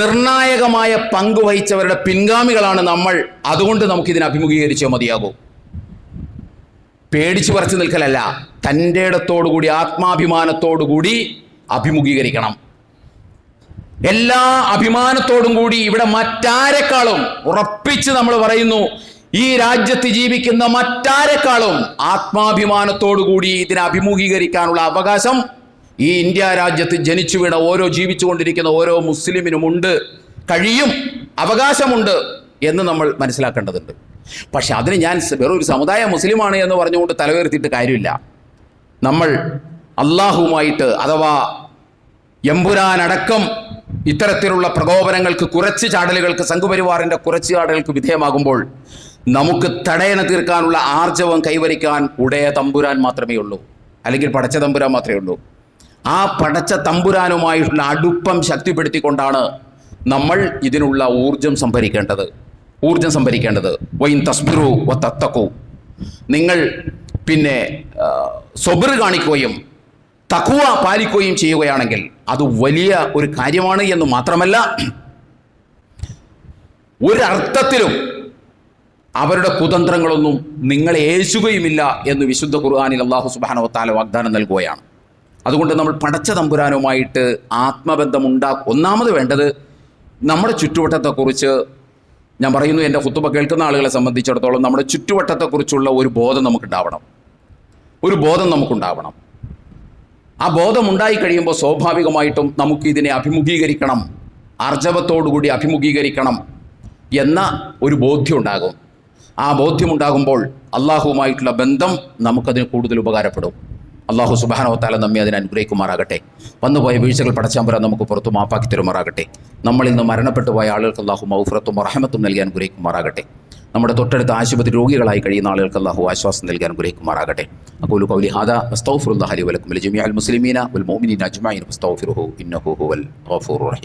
നിർണായകമായ പങ്ക് വഹിച്ചവരുടെ പിൻഗാമികളാണ് നമ്മൾ. അതുകൊണ്ട് നമുക്കിതിനെ അഭിമുഖീകരിച്ചേ മതിയാകൂ. പേടിച്ചു പറിച്ചു നിൽക്കലല്ല, തൻ്റെ ഇടത്തോടുകൂടി ആത്മാഭിമാനത്തോടുകൂടി അഭിമുഖീകരിക്കണം. എല്ലാ അഭിമാനത്തോടും കൂടി ഇവിടെ മറ്റാരെക്കാളും ഉറപ്പിച്ച് നമ്മൾ പറയുന്നു, ഈ രാജ്യത്ത് ജീവിക്കുന്ന മറ്റാരെക്കാളും ആത്മാഭിമാനത്തോടുകൂടി ഇതിനെ അഭിമുഖീകരിക്കാനുള്ള അവകാശം ഈ ഇന്ത്യ രാജ്യത്ത് ജനിച്ചു വീണ ജീവിച്ചുകൊണ്ടിരിക്കുന്ന ഓരോ മുസ്ലിമിനുമുണ്ട്, കഴിയും, അവകാശമുണ്ട് എന്ന് നമ്മൾ മനസ്സിലാക്കേണ്ടതുണ്ട്. പക്ഷെ അതിന് ഞാൻ വെറും ഒരു സമുദായ മുസ്ലിമാണ് എന്ന് പറഞ്ഞുകൊണ്ട് തലവേർത്തിയിട്ട് കാര്യമില്ല. നമ്മൾ അള്ളാഹുവുമായിട്ട്, അഥവാ എമ്പുരാനടക്കം ഇത്തരത്തിലുള്ള പ്രകോപനങ്ങൾക്ക്, കുറച്ച് ചാടലുകൾക്ക്, സംഘപരിവാറിൻ്റെ കുറച്ച് ചാടലുകൾക്ക് വിധേയമാകുമ്പോൾ നമുക്ക് തടയണ തീർക്കാനുള്ള ആർജവം കൈവരിക്കാൻ ഉടയ തമ്പുരാൻ മാത്രമേ ഉള്ളൂ, അല്ലെങ്കിൽ പടച്ച തമ്പുരാൻ മാത്രമേ ഉള്ളൂ. ആ പടച്ച തമ്പുരാനുമായിട്ടുള്ള അടുപ്പം ശക്തിപ്പെടുത്തിക്കൊണ്ടാണ് നമ്മൾ ഇതിനുള്ള ഊർജം സംഭരിക്കേണ്ടത്. വൈൻ തസ്ബിറു വ തത്തഖു, നിങ്ങൾ സബർ കാണിക്കുകയും തഖ്വ പാലിക്കുകയും ചെയ്യുകയാണെങ്കിൽ അത് വലിയ ഒരു കാര്യമാണ് എന്ന് മാത്രമല്ല, ഒരർത്ഥത്തിലും അവരുടെ കുതന്ത്രങ്ങളൊന്നും നിങ്ങളെ ഏശുകയുമില്ല എന്ന് വിശുദ്ധ ഖുർആനിൽ അല്ലാഹു സുബ്ഹാനഹു വ തആല വാഗ്ദാനം നൽകുകയാണ്. അതുകൊണ്ട് നമ്മൾ പടച്ച തമ്പുരാനുമായിട്ട് ആത്മബന്ധം ഒന്നാമത് വേണ്ടത് നമ്മുടെ ചുറ്റുവട്ടത്തെക്കുറിച്ച് ഞാൻ പറയുന്നു, എൻ്റെ ഖുതുബ കേൾക്കുന്ന ആളുകളെ സംബന്ധിച്ചിടത്തോളം നമ്മുടെ ചുറ്റുവട്ടത്തെക്കുറിച്ചുള്ള ഒരു ബോധം നമുക്കുണ്ടാവണം. ആ ബോധമുണ്ടായി കഴിയുമ്പോൾ സ്വാഭാവികമായിട്ടും നമുക്ക് ഇതിനെ അഭിമുഖീകരിക്കണം, ആർജവത്തോടുകൂടി അഭിമുഖീകരിക്കണം എന്ന ഒരു ബോധ്യം ഉണ്ടാകും. ആ ബോധ്യമുണ്ടാകുമ്പോൾ അള്ളാഹുവുമായിട്ടുള്ള ബന്ധം നമുക്കതിന് കൂടുതൽ ഉപകാരപ്പെടും. അള്ളാഹു സുബ്ഹാനഹു വ തആല നമ്മെ അതിനെ അനുഗ്രഹിക്കുമാറാകട്ടെ. വന്നുപോയ വീഴ്ചകൾ പടച്ചാമ്പുരാൻ നമുക്ക് പുറത്തു മാപ്പാക്കി തരുമാറാകട്ടെ. നമ്മളിൽ നിന്ന് മരണപ്പെട്ടു പോയ ആളുകൾക്ക് അള്ളാഹു മൗഫിറത്തും റഹ്മത്തും നൽകി അനുഗ്രഹിക്കുമാറാകട്ടെ. നമ്മുടെ തൊട്ടടുത്ത ആശുപത്രി രോഗികളായി കഴിയുന്ന ആളുകൾക്ക് അള്ളാഹു ആശ്വാസം നൽകി അനുഗ്രഹിക്കുമാറാകട്ടെ. അഖൂലു ഖൗലി ഹാദാ വസ്തഗ്ഫിറുല്ലാഹ ലി വലക്കും വലിജമീഅൽ മുസ്ലിമീന വൽ മുഅ്മിനീന അജ്മഈൻ ഫസ്തഗ്ഫിറുഹു ഇന്നഹു ഹുവൽ ഗഫൂറുർ റഹീം.